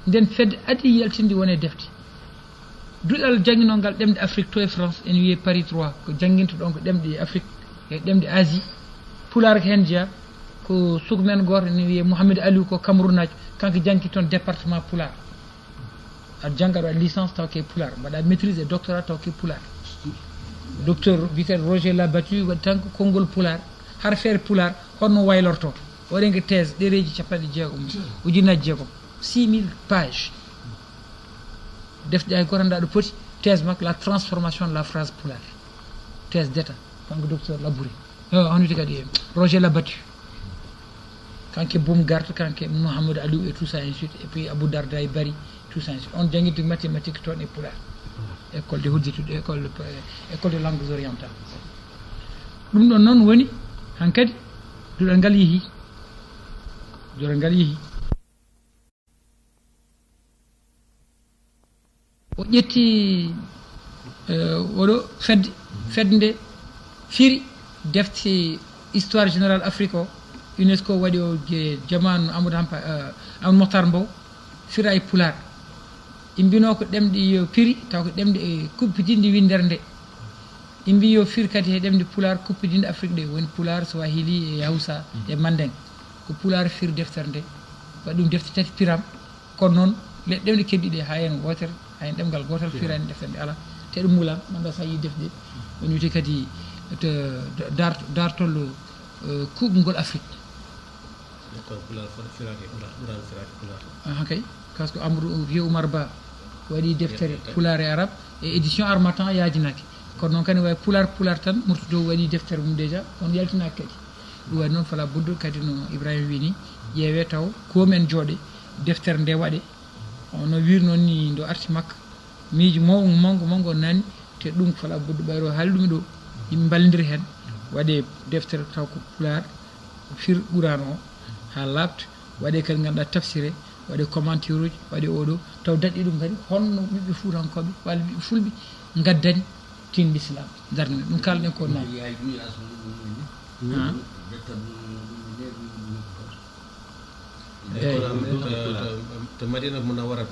nden fedde adi yaltinde wone defte duɗal jangguinol ngal ɗemde Afrique to e France en wiye Paris 3 ko jangguinta ɗon ko ɗemɗe Afrique e ɗemɗe Asie pular ko hen jeeya ko sukumen goto ne wiye Mouhamadou Aliou ko Cameroun aji kanko jangki toon département pular aɗa jangga aɗa waɗa licence taw ke pular mbaɗa maîtrise et doctorat taw ke pular docteur wiyetee Roger Labattu waɗi tan ko konngol pular har feere pular honno waylorto waɗengo thèse ɗereji 60 ujunnaji jeegom 6000 pages defte ay goto anda ɗo poti thèse makko la transformation de la phrase pular thèse d'état kanko docteur Labouré on wiyete kadi Roger Labattu kanke Boum Garde kanke Mouhamadou Aliou et tout ça ainsi suite et puis Abou Darda e Bari tout ça ainsi suite on jangguide mathématique toon e pular école de hujjatude école de langues orientales ɗum ɗon noon woni hankkadi duɗal ngal yeehi o ƴetti oɗo fedde nde firi defte histoire générale Afrique o UNESCO waɗi o jamanu Amadou Mohtar Mbow fira e pular imbino ko ɗemɗe yo piri taw ko ɗemɗe kuppitinde windere nde imbi yo fir kadi e ɗemɗe pular kuppitinde Afrique ɗe woni pular Swahili e Hausa e Mandeng ko pular fir deftere nde waɗi ɗum defte tati piram kono noon ɗemɗe keddiɗe ha hen wotere ha hen ɗemgal gotal firani deftere nde ala te ɗum mulan manda sa yi defde woni wiyete kadi dartol kuɓugol Afrique kay par ce que Amadou Vieux Oumar Ba waɗi deftere pular e arabe e édition Harmattan yajinaki kono noon kadi way pular tan Murtodo waɗi deftere mum déjà on yaltinaki kadi ɗum waɗi noon fala buddu kadi no Ibrahima wini ƴeewe taw komen jooɗe deftere nde waɗe no wirno ni ndo arti makka miijo mawgo nani te ɗum fala buddu ɓayro haali ɗum ɗo yimɓe ballodiri hen waɗe deftere taw ko pular fir ɓurano o ha labta waɗe kadi ganduɗa tafsiré waɗe commentaire uji waɗe oɗo taw daɗɗi ɗum kadi honno ɓiɓɓe fuutankoɓe walla ɓiɓɓe fulɓe gaddani tin l'islam darne ɗum kalɗen ko nani to Madina Munawwara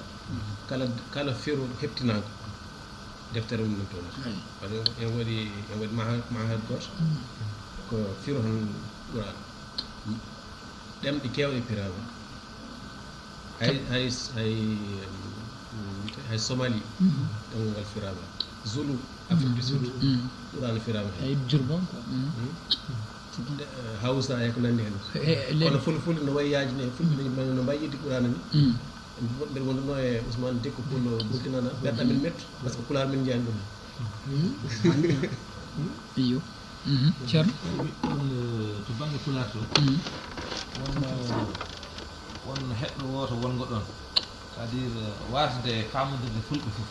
kala feero heɓtinago deftere mum toon en waɗi mahad goto ko firo tan ɓuran ɗemɗe kewɗe pirama hay Somalie ɗemgal ngal firama Zulu Afrique du Sud ɓurano firama ay Durban Hausa e ko nandi hen kono fulfulde no wayi yajine fulɓe no mbayi yidde ɓurano ni mbeɗa wonduno e Ousmane Tekko Pullo Burkina na ɓerɗa men metto par ce que pular min jeyani ɗum iyo ceerno to banggue pular to won heɗɗo woto wongo ɗon c'est à dire wasde famodirde fulɓe fof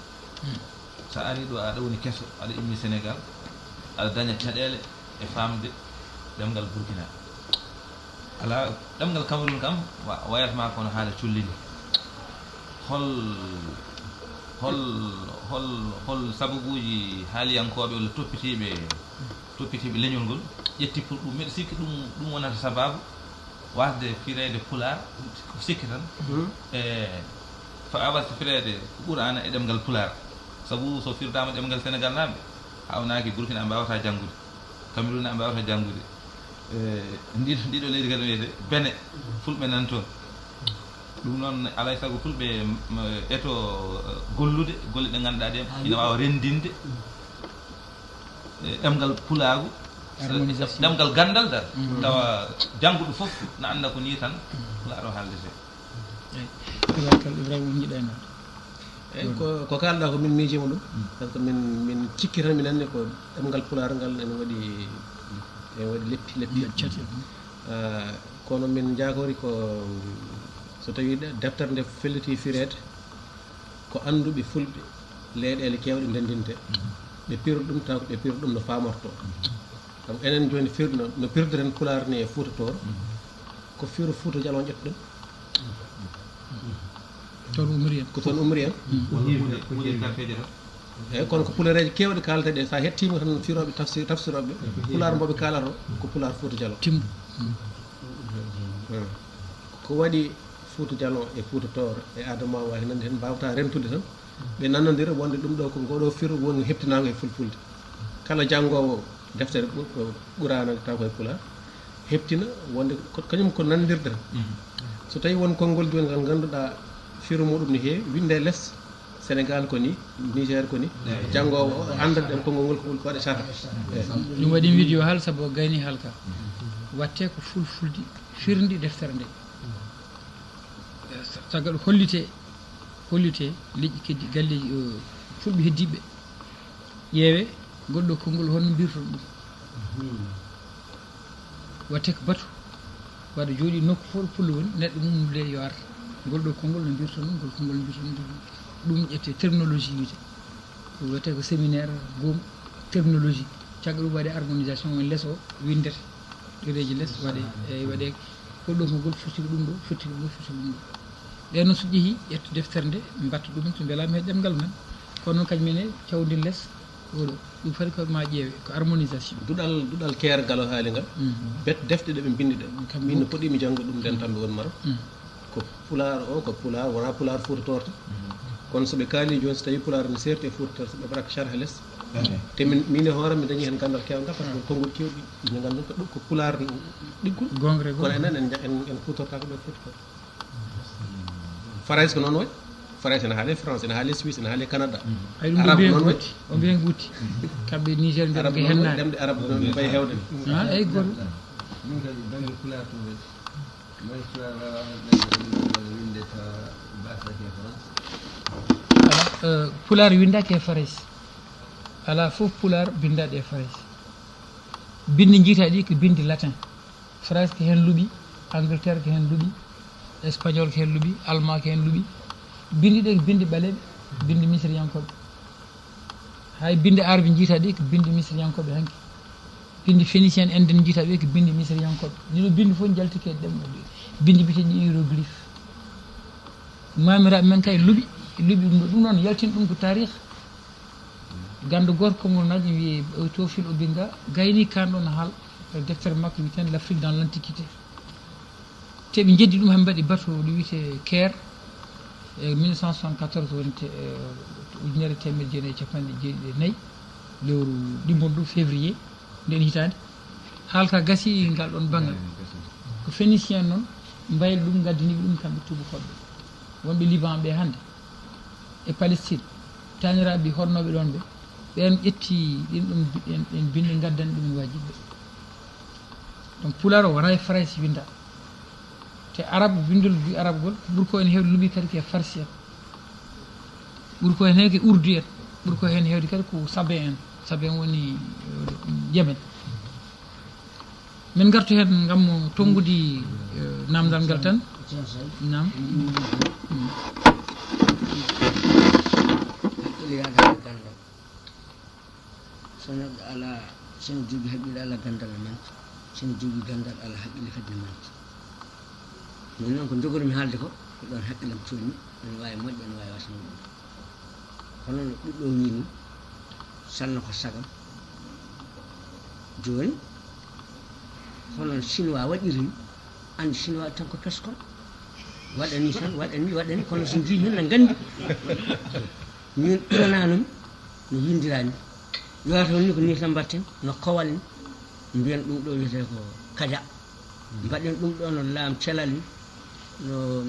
sa ari ɗo aɗa woni kesso aɗa immi Sénégal aɗa daña caɗele e famde ɗemgal Burkina ala ɗemgal Cameroun kam wayatma kono haala cullini hol sababuji haaliyankoɓe walla toppitiɓe leñol ngol ƴetti pour ɗum mbeɗa sikki ɗum wonata sababu wasde firede pular ko sikki tan e fa wasde firede ko ɓurana e ɗemgal pular sabu so firdama ɗemgal Sénégal naɓe hawnaki Burkina mbawata janggude Cameroun a mbawata janggude ndiɗo leydi kadi wiyete Bénin fulɓe nan toon ɗum noon alay saago fulɓe eto gollude golle ɗe ganduɗa ɗe ina wawa rendinde ɗemgal pulagu ɗemgal gandal dar tawa jangguɗo foof ne anda ko ni tan pulaar o haaldete Ibrahima jiɗano eyyi ko kalɗa ko min miijima ɗum par ce que min cikki tan min anndi ko ɗemgal pulaar ngal ene waɗi leppi kono min jagori ko so tawi deftere nde felliti firede ko anduɓe fulɓe leyɗele kewɗe ndendinte ɓe piro ɗum taw ko ɓe piro ɗum no famorto kam enen joni firno no pirdiren pular ni e Fouta toon ko firo Fouta Jalon ƴetta ɗum toon umri en ko toon umri en eyyi kono ko pulareji kewɗe kalate ɗe sa hettima tan firoɓe tafsiroɓe pular mboɓe kalata ko pular Fouta Jalon timmu ko waɗi Fouta Jalon e Fouta Tooro e Adama wawi nande hen mbawata rentude tan ɓe nanodira wonde ɗum ɗo ko ngoɗo firu woni heptinago e fulfulde kala janngowo deftere ɓurano taw koye pulaar heptina wonde kañum ko nandirde so tawi won konngol joni ngal ngannduɗa firu muɗum ne heewi winde less Sénégal ko ni Niger ko ni janngowo andata ɗen konngol ngol ko waɗa sarha ɗum waɗi vidéo hal sabu o gayni halka watte ko fulfulde firndi deftere nde caggal hollite liƴƴi keddi galleji fulɓe heddiɓe ƴeewe goɗɗo konngol honno mbirton ɗum watte ko batu waɗa jooɗi nokku fof ɗo pullo woni neɗɗo mum le yo ar ngol ɗo konngol no mbirton ɗum ngol konngol no mbirton ɗum ƴette terminologie wiyete wiyete ko séminaire goom terminologie caggal ɗum waɗe harmonisation woni less o windete ɗereji less waɗe goɗɗo konngol foti ko ɗum ɗo foti ko ɗum foti ko ɗum ɗo ɗen noon so ƴeehi ƴettu deftere nde mbatta ɗumen so mbelama e ɗemgal men kono noon kañumene cawdin less oɗo ɗum fati ko ma ƴeewe ko harmonisation duɗal keergal o haali ngal defte ɗe ɓe bindi ɗe min no poɗɗimi janngo ɗum nden tan ɓe won maro ko pulaar o ko pulaar wona pulaar Fuuta torta kono so ɓe kaali joni so tawi pulaar ne serti e Fuuta torta ɓe mbaɗaka charha less te min e hoore mi dañi hen gandal kewgal par ce que konngol kewɗi ɓe gandu ko pulaar ɗiggol kono enen en futortako ɓe Fuuta torta France ko noon wayi France ene haale France ene haale Suisse ene haale Canada arabe noon wayi o mbiyen guutti kamɓe Niger mbiyen ko hennade demde arabe noon ɓe mbayi hewde eyyi goto min kadi banggue pulaar to may pulaar wawa windeta basake e France pulaar windake e Farais ala fof pulaar bindaɗe e Farais bindi jiita ɗi ko bindi latin France ko hen luuɓi Angleterre ko hen luuɓi espagnol ko hen luuɓi allemand ko hen luuɓi bindi ɗe ko bindi ɓaleɓe bindi misriyankoɓe hay bindi arabe jiita ɗi ko bindi misriyankoɓe hanki bindi phénicien enden jiita ɓe ko bindi misriyankoɓe ɗiɗo bindi fof jaltike ɗemɗo bindi biteɗi hiéroglyphe mamiraɓe men kay luuɓi ɗum noon yaltin ɗum ko tarih ganda goto konngol naji wiye Théophile Obianga gayni kanɗo no haal deftere makko wiyeten l'Afrique dans l'antiquité te ɓe jeddi ɗum han mbaɗi bateau ɗo wiyete Caire e 1974 wonte ujunere temedde jeenayyi capanɗe jeeɗiɗi e nayyi lewru ɗimmon ɗum février nden hitande haalka gasi ngal ɗon banggal ko phénicien noon mbayli ɗum gaddaniɓe ɗum kamɓe tubakoɓe wonɓe Liban ɓe hannde e Palestine taniraɓe honnoɓe ɗon ɓe ɓen ƴetti ɗin ɗum ɗen bindi gaddani ɗum wajiɓe donc pulaar o wona e Farais winda te arabe bindol arabe gol ɓuuri ko hen hewde luuɓi kadi ke farsi en ɓuuri ko hen hewde ke urdu en ɓuuri ko hen hewde kadi ko sabe en woni Yemen min gartu hen gam tongude namdal ngal tan nam yaada gandal so neɗɗo ala sono jogui haqqille ala gandal e manta sono jogui gandal ala haqqille kadi e manta min noon ko jogormi haalde ko ɗon haqqillam tonni ene wawi moƴƴo ene wawi wasno ɗum kono no ɓiɗɗo wi ni sanno ko sagam joni hono chinois waɗiri ni andi chinois tan ko peskon waɗani tan waɗani kono so jii hen ne gandi min ɓurananumi no windirani yowata ni ko ni tan mbatten no kowal ni mbiyen ɗum ɗo wiyete ko kadia mbaɗen ɗum ɗo no laam celal ni no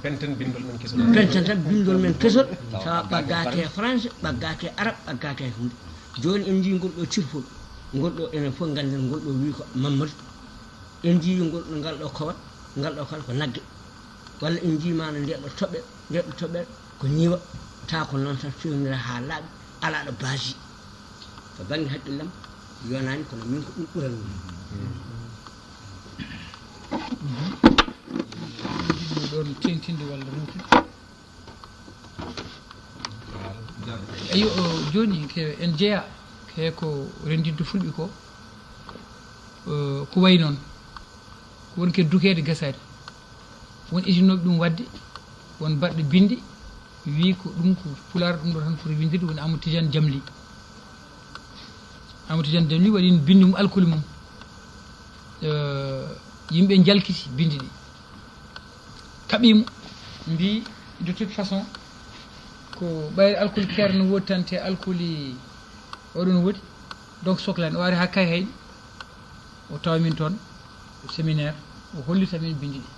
penten bindol men kesol penten tan bindol men kesol tawa ɓaggake e français ɓaggake e arabe ɓaggake e hunde joni en jii ngol ɗo cirfol ngol ɗo enen fof ganden ngol ɗo wi ko Mamadou en jii ngol ɗo ngal ɗo kowal ngal ɗo kala ko nagge walla en jiimano ndeɗo toɓɓere ko ñiwa ta ko noon tan fewnira ha laaɓi ala ɗo basi to banggue haqqillam yonani kono min ko ɗum ɓuranmi ɗon tentinde walla ruutude eyo joni en jeeya ke ko rendinto fulɓe ko ko wayi noon won ke dukede gasade won itinoɓe ɗum wadde won baɗɗo bindi wi ko ɗum ko pulaar ɗum ɗo tan foti windirde woni Amadou Tidiane Jamli waɗino bindi mum alkoli mum yimɓe jalkiti bindi ɗi kaɓimo mbi de toute façon ko ɓayre alcool ker no wodi tan te alcool oɗon woodi donc sohlani o ari ha kay hayɗi o tawa min toon séminaire o hollita min bindi ɗi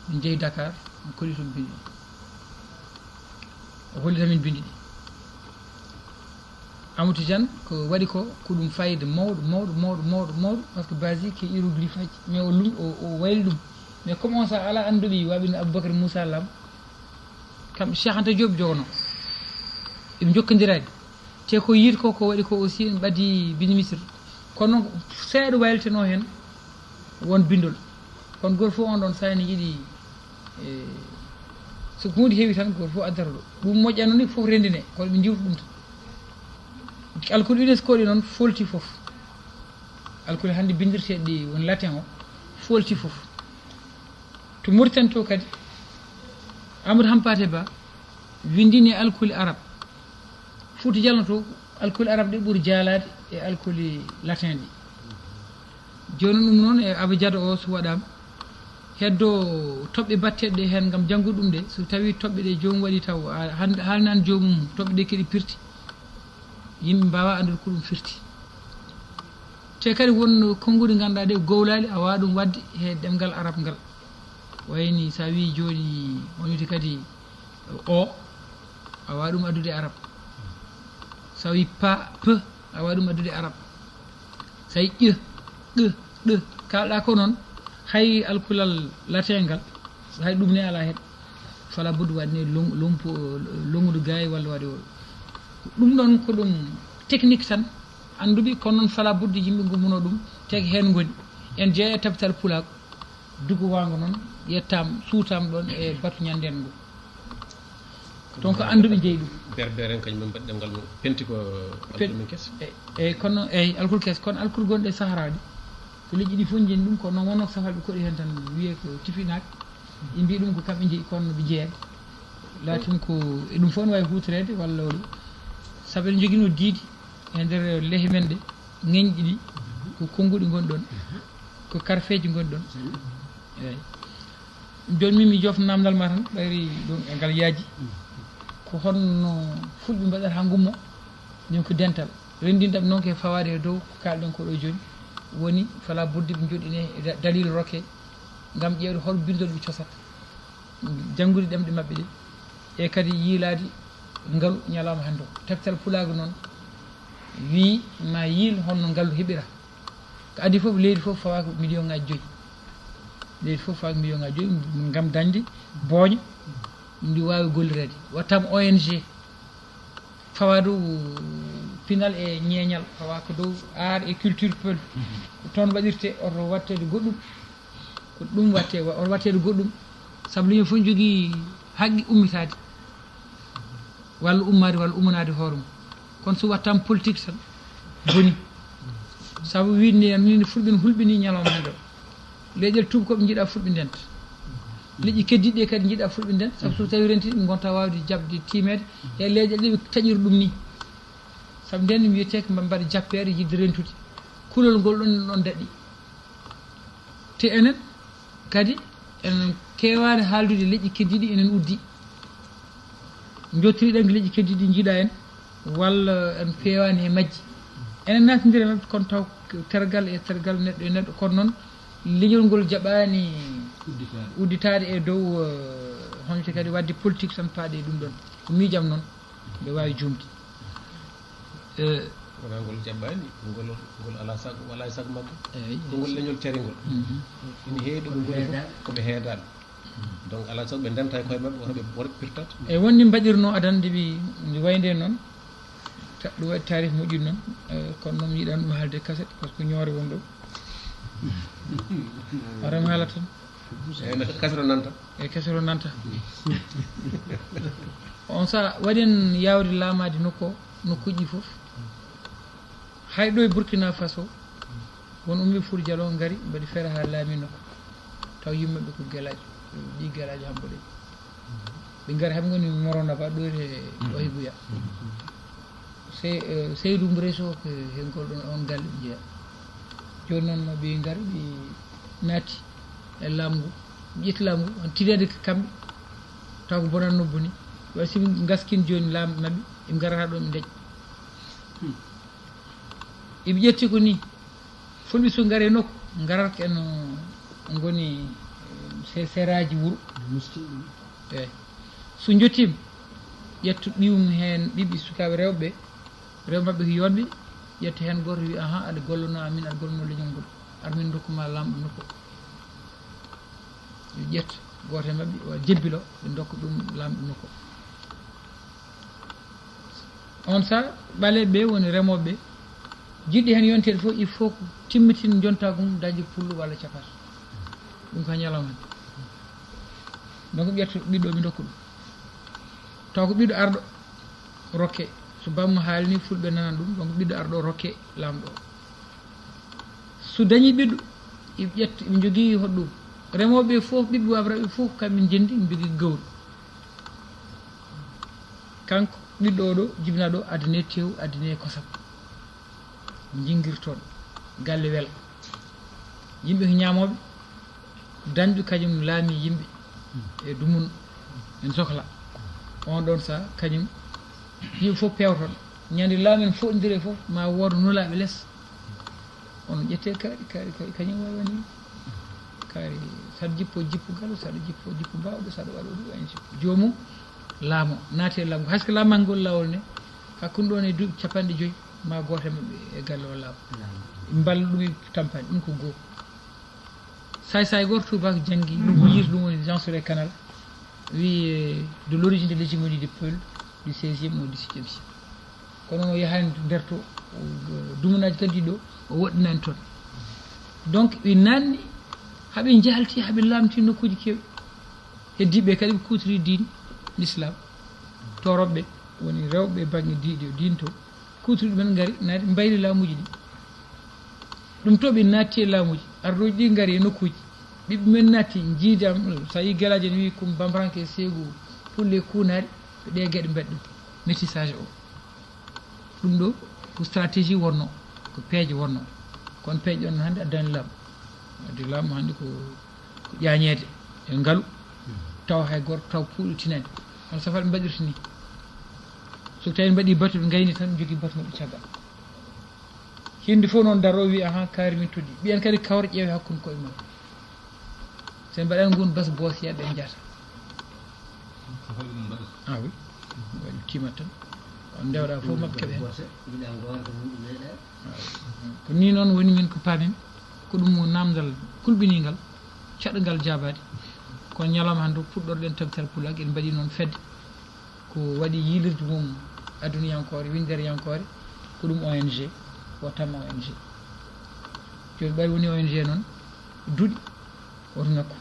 min jeeyi Dakar mi kolli toon bindi ɗi o hollita min bindi ɗi Amadou Tidiane ko waɗi ko ɗum fayida mawɗo par ce que basi ke hiéroglyphe aji mais o wayli ɗum mais comme on sa ala anduɓe waɓino Aboubacar Moussa Lam kamɓe Cheikh Anta Diop jogono eɓe jokkodirani te ko yiiti ko waɗi ko aussi en ɓaddi bini misre kono seeɗa wayliteno hen won bindol kono goto fof on ɗon sani yiiɗi so hunde heewi tan goto fof addata ɗo ɗum moƴƴano ni fof rendine kono ɓe jiwta ɗum tan alcool UNESCO ɗi noon folti fof alcool hannde bindirteɗe ɗi won latin o folti fof to Mauritanie to kadi Amadou Hampate Ba windini alcool arabe Fouta Jalno to alcool arabe ɗi ɓuuri jaalade e alcool latin ɗi joni ɗum noon e abadiata o so waɗama heddo toɓɓe batteɗe ɗe hen gam janggude ɗum ɗe so tawi toɓɓe ɗe jomum waɗi taw haalnani jomum toɓɓe ɗe kadi pirti yimɓe mbawa andude ko ɗum firti te kadi won konngudi ganduɗa ɗe gowlali a wawa ɗum wadde e ɗemgal arabe ngal wayni sa wi joni on witi kadi o a wawa ɗum addude arabe sa wi pa pe a wawa ɗum addude arabe sa wi ƴe ɗe ɗe kalɗa ko noon hay alkulal latin ngal hay ɗum ne ala hen fala budde wadne longude gaye walla waɗe o ɗum ɗon ko ɗum technique tan anduɓe kono noon fala budde yimɓe gummuno ɗum tege hen goni en jeeya e tabital pulako dugu wango noon yettam suutam ɗon e batu ñanden ngo donc anduɓe jeeyi ɗum berbere en kañum mbaɗi ɗemgal mum penti ko alcool min kes eyyi kono eyyi alcool kes kono alcool gonɗe sahara ɗi ko leƴƴi ɗi fof jeni ɗum kono noon wonno ko safalɓe koɗi hen tan wiye ko tifinaka ɓe mbi ɗum ko kamɓe jeeyi kono ɓe jeeya laatim ko e ɗum fof ne wawi hutorede walla oɗo saabu eɗen joguino diidi e nder lehe men ɗe ŋeñƴi ɗi ko konnguɗi goni ɗon ko karfeji goni ɗon eyyi joni min mi jofta namdal ma tan ɓayri ɗum e ngal yaaji ko honno fulɓe mbaɗata ha gummo min ko dental rendinɗaɓe noon ke fawade e dow ko kalɗen ko ɗo joni woni fala budde ɓe joɗɗine e dalil roque gam ƴewde hol bindol ɓe cosata janggude ɗemɗe mabɓe ɗe e kadi yiilade ngaalu ñalawma hannde o tektal pulago noon wi ma yiil honno ngaalu heeɓira ko adi fof leydi fof fawa ko million ngaji joyyi leydi fof fawa ko million ngaji joyyi gam dañde booña ndi wawi gollirede wattama ONG fawa dow pinal e ñeeñal fawa ko dow art et culture peul ko toon waɗirte oto wattede goɗɗum ko ɗum watte oto wattede goɗɗum saabu leñol fof jogui haqqi ummitade walla ummade walla ummanade hoore mum kono so wattama politique tan boni saabu wiide ni fulɓe ne hulɓini ñalawma hande o leyɗel tubakoɓe jiiɗa fulɓe ndenta leƴƴi keddiɗe kadi jiiɗa fulɓe ndenta saabu so tawi renti ɗi gonta wawde jabde timede e leyɗel ɗe ɓe taƴiri ɗum ni saabu nden mi wiyete ko mbaɗa jappere yidde rentude kulol ngol ɗon daɗɗi te enen kadi enen kewani haaldude leƴƴi keddiɗi enen uddi jottiriɗen ko leƴƴi keddiɗi jiiɗa en walla en pewani e majji enen natodiri mabɓe kono taw tergal e tergal neɗɗo e neɗɗo kono noon leñol ngol jaɓani udditade e dow honte kadi wadde politique tan paaɗe ɗum ɗon ko miijam noon mbe wawi jumde wona ngol jaɓɓani ngol ala sago wala e sago maggo ko ngol leñol caringol ina heewi ɗo ɓe goni fof koɓe heedaɓe donc ala sago ɓe ndenta e koye mabɓe woto ɓe pirtata eyyi wonni mbaɗirno adande mbi wayde noon ɗo waɗi tarif moƴƴuɗi noon kono noon yiiɗan ɗum haalde cassette par ce que ñoore won ɗo aram haala tan eyyi cassette o nanta eyyi cassette o nanta on saaha waɗen yawde laamade nokkuji fof hay ɗo e Burkina Faso won ummi Fouta Dialo gaari mbaɗi feere ha laami nokku taw yimɓeɓe ko guelaji ɗi guelaji hamboɗe ɓe gaari ham goni moronaba ɗo e ɗo e Buya Seydou Mbreso ko hen gol ɗon on galle ɓe jeeya joni noon ɓe gaari ɓe naati e laamu ngu ƴetti laamu ngu on tidede ko kamɓe taw ko bonan nobbu ni wa sibi gaskin joni lamɓe mabɓe eɓe garata ɗo ɓe deƴ eɓe ƴetti ko ni fulɓe so gaare nokku garat en goni seraji wuuro eyyi so jottima ƴettu ɓiwum hen ɓiɓɓe sukaɓe rewɓe mabɓe ko yodɓe ƴetta hen goto wi ahan aɗa golluno amin aɗa golluno leñol ngol armin dokkuma lamɗo nokku yo ƴetta goto e mabɓe o jebbilo ɓe dokka ɗum lamɗo nokku on saaha ɓaleɓe woni remoɓeɓe jiɗɗi hen yontede fof il faut ko timmitin jontago mum dañi pullo walla capat ɗum ko ñalawma donc ƴetto ɓiɗɗo mi dokka ɗum taw ko ɓiɗɗo arɗo rokke so bammo haalni fulɓe nanan ɗum donc ɓiɗɗo arɗo rokke lamɗo so dañi ɓiɗɗo ƴetta ɓe jogui hoɗɗum remoɓe fof ɓiɓɓe wabraɓe fof kamɓe jendi ɓe jogui gawri kanko ɓiɗɗo oɗo jibinaɗo adane tew adane kosam jinguirtoon galle wela yimɓe ko ñamoɓe dañɗo kañum laami yimɓe e dumun en sohla on ɗon saaha kañum yimɓe fof pewtoon ñande laamen foɗodire fof ma wooda nulaɓe less on ƴette kaari kañum wawi wani kaari saɗa jippo jippugal saɗa jippo jippo mbawɗo saɗa waɗa ɗum en jomum laamo naate laamu hayso laamal ngol lawol ne hakkude ɗon e duuɓi capanɗe joyyi ma goto maɓɓe e galle o laamu mballa ɗum e tampani ɗum ko goho say goto tubako janggui ɗum yiita ɗum woni Jean Siré Canal wi de l'origine de l'hégémonie des Peuls du 16e au 17e siècle kono o yahani nder to dumunaji kadi ɗo o woɗɗinani toon donc ɓe nanni haaɓe jalti haaɓe lamti nokkuji kewɗi heddiɓe kadi ɓe kutori diine l'islam toroɓeɓe woni rewɓe banggue diine to kutori ɗumen gaari naati mbayri laamuji ɗi ɗum to ɓe natti e laamuji ardoji ɗi gaari e nokkuji ɓiɓɓe men natti jiidam sa yi guelaji ne wi kum bambranke seegu pulle kuunari ɗe gueɗe mbaɗi ɗum métissage o ɗum ɗo ko stratégie wonno ko peeje wonno kono peeje ɗon hannde addani laamu addi laamu hannde ko ƴañede e ngaalu taw hay goto taw puɗɗitinani hono safaɓe mbaɗirta ni so tawi mbaɗi batu ɓe gayni tan jogui batu maɓɓe caggal hinde fof noon daro wi ahan kaari min toddi ɓiyen kadi kawre ƴeewe hakkude koye mumen sen mbaɗani gon bas boosiyaɓe ɓe jaata oui waɗi timat tan on ndewɗa fof mabɓe keeɓe hen ko ni noon woni min ko paamin ko ɗum namdal kulɓinigal caɗgal jabade kono ñalawma hannde puɗɗorɗen tabbital pulak en mbaɗi noon fedde ko waɗi yilirde mum aduniyankore windere yankore ko ɗum ONG o tamma ONG joni ɓayde woni ONG noon duuɗi oto ngakku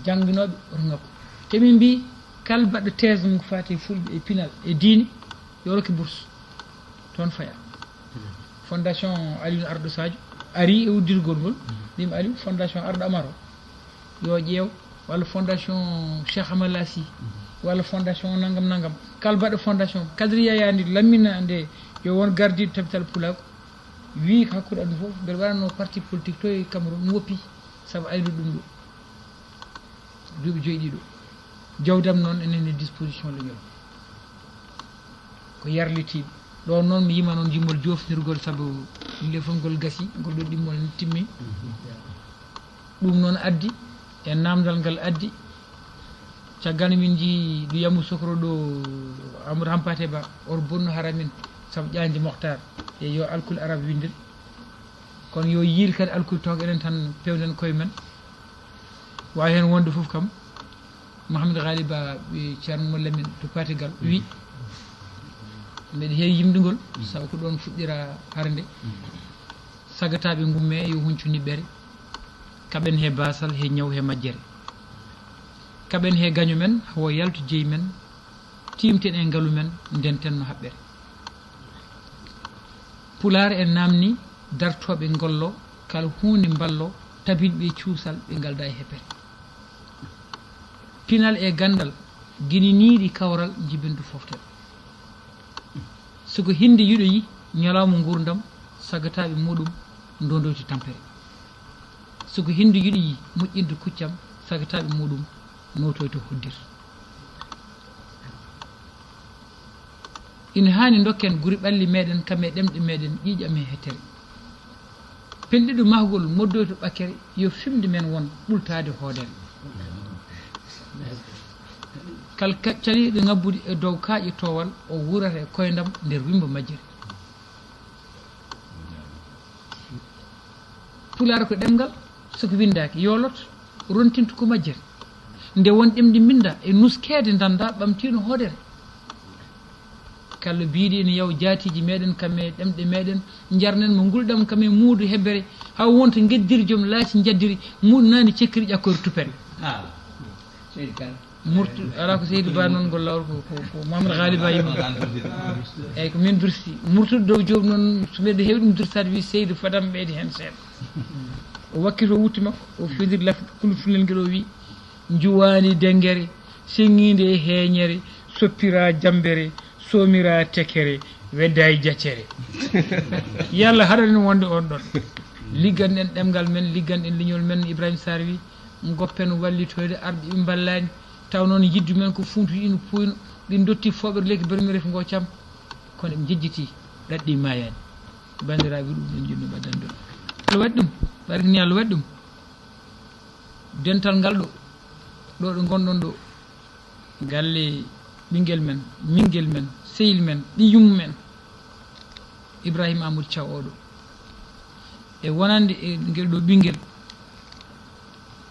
jangginoɓe oto ngakku te min mbi kala mbaɗɗo thèse mum ko fati fulɓe e pinal e diine yo rokke bourse toon faya fondation Aliou Ardo Sadio ari e uddirgol ngol mbimi Aliou fondation Ardo Amaro yo ƴeew walla fondation Cheikh Amadou Sy walla fondation naggam kala mbaɗɗo fondation kadriya yandi lammina nde yo won gardiɗo tabital pulako wi ko hakkude aduna fof mbeɗa waɗano parti politique to e Cameroun ɗum woppi saabu ayno ɗum ɗo duuɓi joyi ɗiɗo jawdam noon enen e disposition leñol ko yarlitiɓe ɗon noon mi yima noon jimmol jofnirgol saabu yille fof ngol gasi ngol ɗo ɗimmol timmi ɗum noon addi e namdal ngal addi caggal min jii ɗo yamu sokro ɗo Amadou Hampate Ba oto bonno hara min saabu ƴañde Mokhtar e yo alkul arabe windir kono yo yiil kadi alkul tawko enen tan pewnen koye men wawi hen wonde foof kam Mouhamadou Ghali Ba ɓe ceerno molle men to Patigal wi mbeɗa heewi yimɗugol saabu ko ɗon fuɗɗira harde sagataɓe gumme yo huncu niɓɓere kaɓen he basal he ñaw he majjere kaɓen he gaño men hawo yalto jeeyi men timten e ngaalu men ndenten no haɓɓere Pulaar en namni dartoɓe gollo kala hunde ballo tabinɓe cuusal ɓe ngalda e heppere pinal e gandal guininiɗi kawral jibintu foftere soko hinde yiɗoyi ñalawma gurdam sagataɓe muɗum dondoyti tampere soko hinde yiɗoyi moƴƴinde kuccam sagataɓe muɗum notoyto hoddir ina hani dokken guri ɓalli meɗen kamɓe ɗemɗe meɗen ƴiiƴam e hettere penɗiɗo mahgol moddoyto ɓakkere yo fimde men won ɓultade hoodere kal caliɗo ngabbude e dow kaaƴe towal o wurata e koyndam nder wimbo majjere pulaar ko ɗemgal soko windaki yolot rontinto ko majjere nde won ɗemɗe binda e nuskede danda ɓamtino hoodere kala biiɗi ene yaw jaatiji meɗen kamɓe ɗemɗe meɗen jarnen mo gulɗam kamɓe muudu hebbere haw wonta geddiri joom laati jaddiri muudu nani cekkiri ƴakkori tupere murtu ala ko Seydou Ba noon ngol lawol ko Mamadou Ghaliba yimo eyyi ko min dursi murtude dow joom noon so neɗɗo heewi ɗum dursade wi Seydou fadam ɓeyde hen seeɗa o wakkito wutti makko o fidir laf kulfulel ngel o wi juwani dengere sengide e heeñere soppira jambere somira tekere wedda e jaccere yalla haɗanen wonde on ɗon ligganɗen ɗemgal men ligganɗen liñol men Ibrahima Sarr wi goppen wallitoyde arɓe ɓe ballani taw noon yiddu men ko funtude ina puyno ɗin dotti foɓere lekki bermire ngo cam kono ɓe jejjiti ɗaɗɗi mayani bandiraɓe ɗum ɗen jinno ɓaddande ɗon Allah waɗi ɗum ɓarki ni Allah waɗi ɗum dental ngal ɗo ɗo gonɗon ɗo galle ɓinguel men mingel men sehil men ɓiyum men Ibrahima Amadou Thiaw oɗo e wonande e ngel ɗo ɓinguel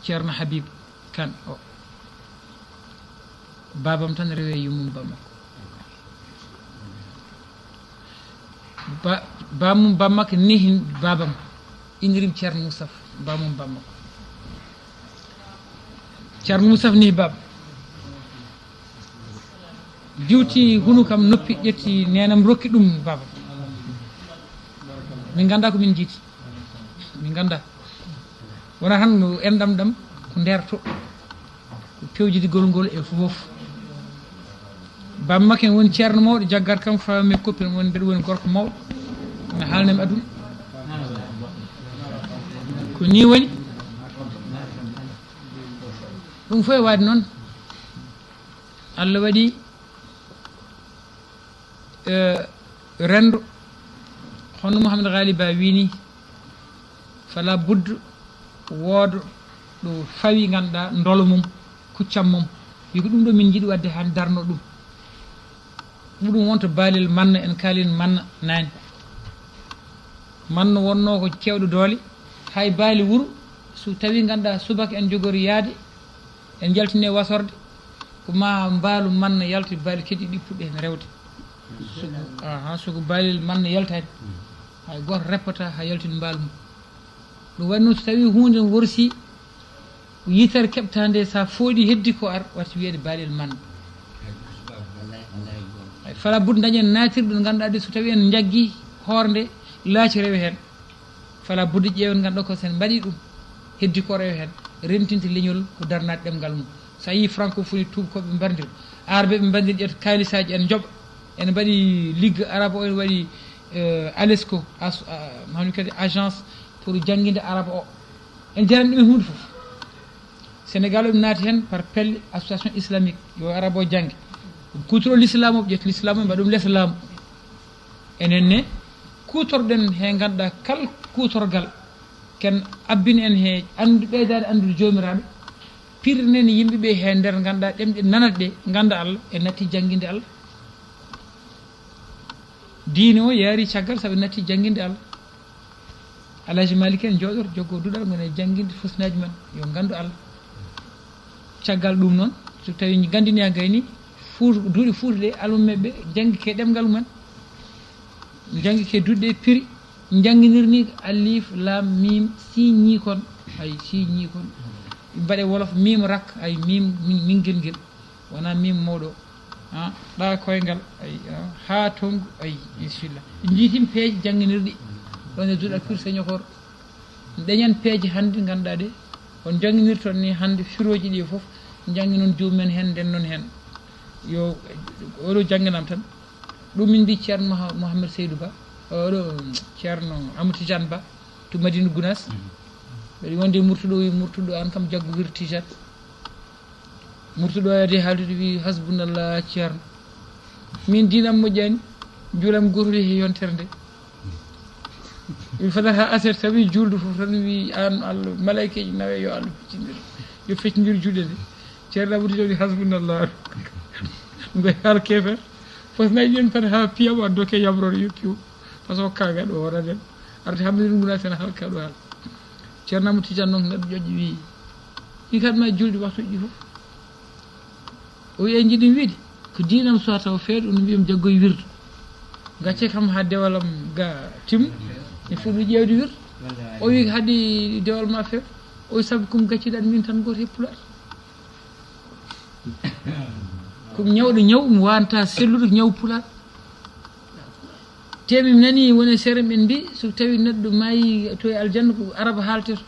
ceerno Habib Kane o babam tan rewe yummum bammakko bamum bammakko nehi babam indirim ceerno Moussaf bamum bammakko ceerno Moussaf nehi baba diwti hunu kam noppi ƴetti nenam rokki ɗum baba min ganda ko min jiiti min ganda wona tan no enɗam ɗam ko nderto ko pewjidi golngol e fof bammaken woni ceerno mawɗo jaggat kam fawami koppin woni mbeɗa woni gorko mawɗo ne haalnami aduna ko ni woni ɗum fof e waade noon Allah waɗi rendo hono Mouhamadou Ghaliba wini fala budde wooda ɗo fawi ganduɗa ndolo mum kuccam mum wi ko ɗum ɗo min jiiɗi wadde han darno ɗum ɗum wonta baalel manna en kaalin manna nani manna wonno ko kewɗo doole hay baali wuuro so tawi ganduɗa subaka en jogori yaade en jaltine wasorde ko ma mbaalu manna yalta baali kedi ɗi puɗɗe hen rewde soko baalel manna yaltade hay goto reppata ha yaltini mbaalu mum ɗum waɗi noon so tawi hunde worsi yitere keɓtande sa fooɗi heddi ko ar watti wiyede baalel manna fala budde dañen natirɗo nde ganduɗa de so tawi en jaggui hoorde laaci rewe hen fala budde ƴeewen ganduɗa ko sen mbaɗi ɗum heddi ko rewe hen rentinta leñol ko darnade ɗemgal mum sa yi francophonie tubakoɓe mbardir arɓe ɓe mbandir ƴetta kalisaji en jooɓa ene mbaɗi ligue arabe o ene waɗi alesco hano kadi agence pour jangguinde arabe o en jarani ɗumen hunde foof sénégal o ɓe naati hen par pelle association islamique yo arabe o janggue kutoro l'islam o ɓe ƴetta l'islam o mbaɗa ɗum lesa laamu enenne kutorɗen he ganduɗa kala kutorgal ken abbini en he andu ɓeydade andude jomiraɓe pirneni yimɓeɓe he nder ganduɗa ɗemɗe nanat ɗe ganda Allah e natti jangguinde Allah diine o yaari caggal saaɓe natti jangguinde Allah Alhaji Malik en jooɗoto joggo duɗal gone jangguinde fusnaji men yo gandu Allah caggal ɗum noon so tawi gandini ha gayni duuɗi fuuta ɗe almumeɓe janggi ke ɗemgal mumen janggi ke duɗɗe piri jangguinirni alif lam mim signi kon ay signi kon mbaɗe wolof mim rak ay mim minguel nguel wona mim mawɗo ɗa koyngal ay ha tongu ay bisimilla jiitim peeje jangguinirɗi ɗon e duuɗal pir señokor dañen peeje hannde ganduɗa ɗe on jangguinirton ni hannde firoji ɗi foof janggi noon jomumen hen nden noon hen yo oɗo jangganam tan ɗum min mbi ceerno Mouhamadou Seydou Ba oɗo ceerno Amadou Tidiane Ba to Madina Gounass ɓeɗi wonde murtuɗo wi murtuɗo an kam jaggo wir Tidiane murtuɗo ade haaldude wi hasbunallah ceerno min dinam moƴƴani juulam gotoli he yontere nde mi fadata aser tawi juldu fof tan wi an Allah malaikeji nawe yo Allah feccindir yo feccindir juuɗe nde ceerno Amadou Diaw hasbunallah ngoy haala kefer fosnayi ƴen tan ha piyam addo ke yamrore yo piw par ce que kaga ɗo wonaden arde hamdini guna tan halka ɗo haala ceerno Amadou Tidiane noon neɗɗo ƴoƴƴi wi ɗi kadi ma julde waktuji ɗi fof o wi en jiɗi wiide ko dinam suwa taw feeɗo no mbiyam jaggoye wirdu gacce kam ha dewalam ga timmu mi fuɗɗi ƴewde wirdu o wi haade dewal ma feew o wi saabu komi gacciɗan min tan goto heppular komi ñawɗo ñaw mi wanta sellude ñaw pular temi mi nani woni seere men mbi so tawi neɗɗo maayi to e aljanna ko araba haalte to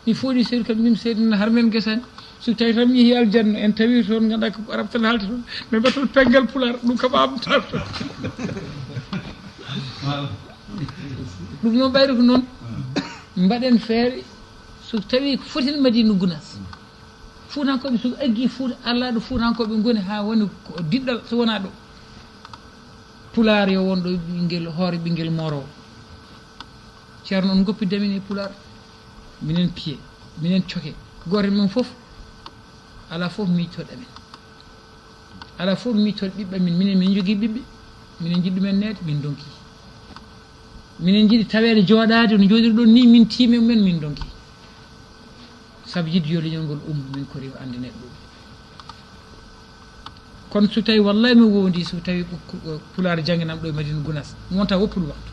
mi fooɗi seydi kam min seydina har men guesani so tawi tan mi yeehi aljanna en tawi toon ganduɗa ko arab tan haalte toon mais mbaɗa toon peggal pular ɗum kam amta ɗum noon ɓayde ko noon mbaɗen feere so tawi ko fotini Madina Gounass fuutankoɓe so aggi fuuta allaɗo fuutankoɓe goni ha woni ko diɗɗal so wona ɗo pular yo wonɗo ɓinguel hoore ɓinguel morowo ceerno on goppidamin e pular minen piye minen coke goto men foof ala foof miccoɗo amen ala foof miccoɗo ɓiɓɓe amen minen jogui ɓiɓɓe minen jiɗi ɗumen neede min donki minen jiiɗi tawede jooɗade no jooɗiri ɗon ni min tiime mumen min donki saabu yidde yo leñol ngol min kori ande neɗɗo ɗum kono so tawi wallahi mi wondi so tawi pulaar jangginam ɗo e Madina Gounass mi wonta woppude waktu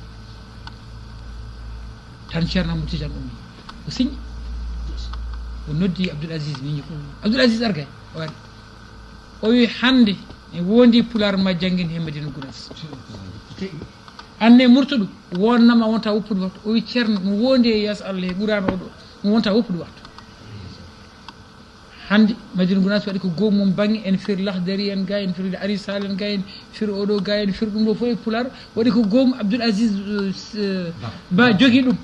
tan ceerno Amadou Tidiane ummi o signi o noddi Abdoul Aziz miñi ko Abdoul Aziz Argay o ari o wi hande e wondi pulaar ma janggin he Madina Gounass anne murto ɗum wonnama a wonta woppude waktu o wi ceerno mi wondi e yeeso Allah e ɓurano oɗo mi wonta woppude waktu hande Madina Gounass waɗi ko goom mum banggue en fir lahdari en ga en fir Ari Sall en ga en fir oɗo ga en fir ɗum ɗo fof e pular waɗi ko goom Abdoul Aziz Ba jogui ɗum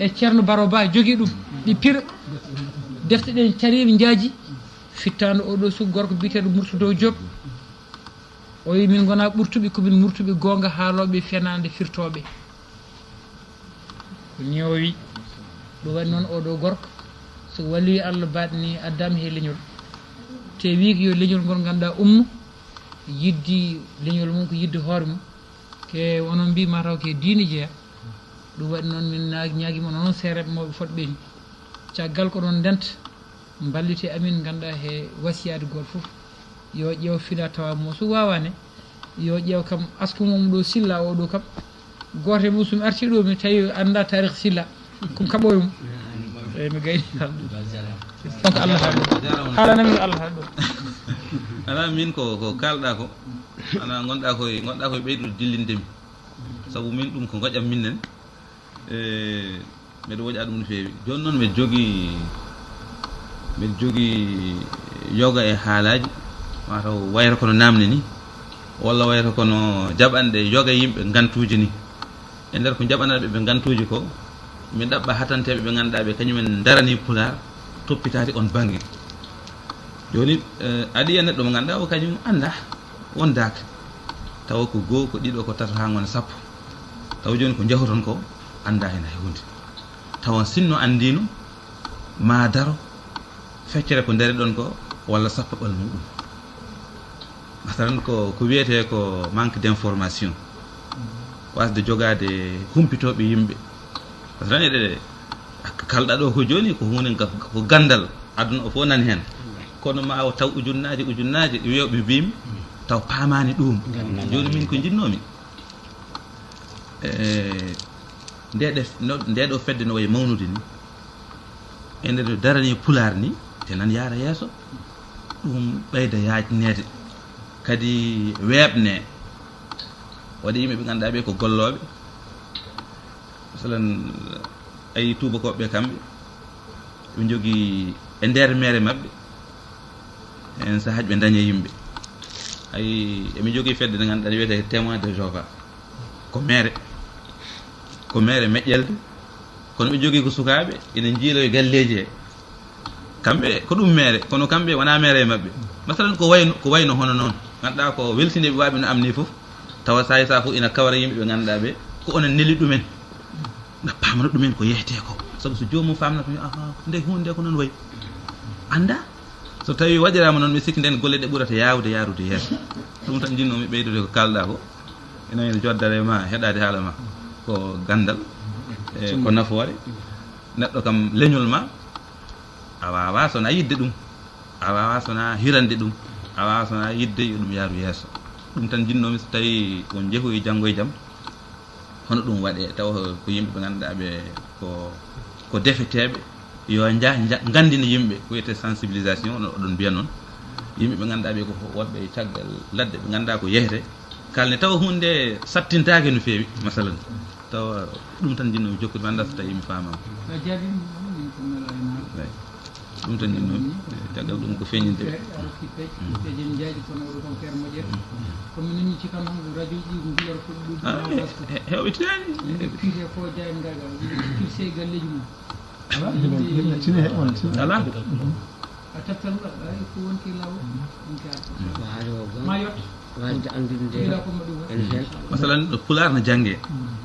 e ceerno Baro Ba jogui ɗum ɗi pira defte ɗen cariɓe jaaji fittano oɗo sugu gorko biteɗo Murtudo Diop o wi min gona ɓurtuɓe komin murtuɓe gonga haaloɓe fenade firtoɓe ko ñoowi ɗum waɗi noon oɗo gorko so walli Allah baɗni addama he leñol te wi ko yo leñol ngol ganduɗa ummo yiddi leñol mum ko yidde hoore mum ke onon mbi mataw ke diine jeeya ɗum waɗi noon min ñaguima noon seereɓe mawɓe fodɓe ni caggal ko ɗon ndenta ballite amin ganduɗa he wasiyade goto foof yo ƴeew fina tawa mo so wawane yo ƴeew kam asku mum ɗo Silla oɗo kam goto e mum somi arti ɗo mi tawi anda tarikh Silla komi kaɓoye mum eyyi mi gayni donc Allah haalanamin Allah haala ɗo ala min ko kalɗa ko ana gonɗa koye ɓeydude dillindemi saabu min ɗum ko goƴam minnen mbeɗa woƴa ɗum no feewi joni noon mbeɗa jogui yoga e haalaji mataw wayata kono namde ni walla wayata kono jaɓanɗe yoga yimɓe gantuji ni e nder ko jaɓanaɓe ɓe gantuji ko mi ɗaɓɓa hatanteɓe ɓe ganduɗa ɓe kañumen darani pular toppitade on banggue joni aɗa yiya neɗɗo mo ganduɗa o kañum anda wondaka tawa ko goho ko ɗiɗo ko tato ha gona sappo taw joni ko jahoton ko anda hen hay hunde tawa sinno andino ma daro feccere ko daari ɗon ko walla sappaɓal muɗum masalan ko wiyete ko manque d' information wasde jogade humpitoɓe yimɓe par ce que tan eɗe kalɗa ɗo ko joni ko hunde ko gandal aduna o fof nani hen kono ma taw ujunnaje wiyoɓe mbimi taw paamani ɗum joni min ko jinnomi ndeɗo fedde no wayi mawnude ni e nde darani pular ni te nan yaara yeeso ɗum ɓeyda yajnede kadi weɓne waɗi yimɓe ɓe ganduɗa ɓe ko golloɓe masalan ayi tubakoɓe kamɓe ɓe jogui e nder mere mabɓe en sahaji ɓe daña yimɓe ayi emi jogui fedde nde ganduɗa wiyete témoin de Jova ko mere meƴƴelde kono ɓe jogui ko sukaɓe ene jiilo e galleji he kamɓe ko ɗum mere kono kamɓe wona mere e mabɓe masalan ko wayno hono noon ganduɗa ko weltinde ɓe waɓe no amni foof tawa sa fof ina kawra yimɓe ɓe ngannduɗaa ɓe ko onon neli ɗumen nga paamana ɗumen ko yeyetee ko sabu so joomum famnata nde hunde nde ko noon wayi annda so tawi waɗiraama noon mi sikki nden golle ɗe ɓurata yaawde yaarude yeeso ɗum tan jinnomi ɓeydude ko kalɗaa ko ina ene joddare ma heɗaade haala ma ko ganndal e ko nafoore neɗɗo kam leñol ma a waawaa sona yidde ɗum a waawaa sona hirande ɗum a waawaa sona yidde yo ɗum yaaru yeeso ɗum tan jinnomi so tawi on jehoyi janngo e jam hono ɗum waɗee taw ko yimɓe ɓe ngannduɗaa ɓe ko defeteeɓe yo nganndina yimɓe ko wiyete sensibilisation no oɗon mbiya noon yimɓe ɓe ngannduɗaa ɓe ko wonɓe caggal ladde ɓe ngannduɗaa ko yehete kalne tawa hunde sattintaake no feewi masalan tawa ɗum tan jinnomi jokkude mi annda so tawi mi faamama ɗum tan jinnomi caggal ɗum ko feeñinte ɓe hewɓe tinani ala masalan ɗo pular no jangge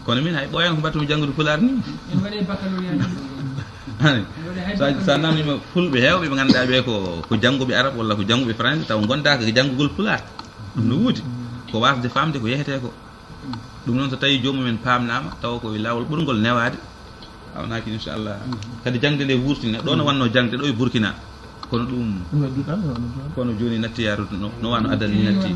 kono min hay ɓoyan ko mbattumi janngude pular ni sa namdima fulɓe heewɓe ɓe ngannduɗaa ɓe ko jannguɓe arabe walla ko jannguɓe français taw gondaka ko janngugol pular ɗum no wuudi ko wasde famde ko yehete ko ɗum noon so tawi joomumen paamnama tawa koye laawol ɓurgol newade hawnaki inchallah kadi jangde nde wurtina ɗo no wanno jangde ɗo e Burkina kono ɗum kono joni natti yarude no wano adal ni natti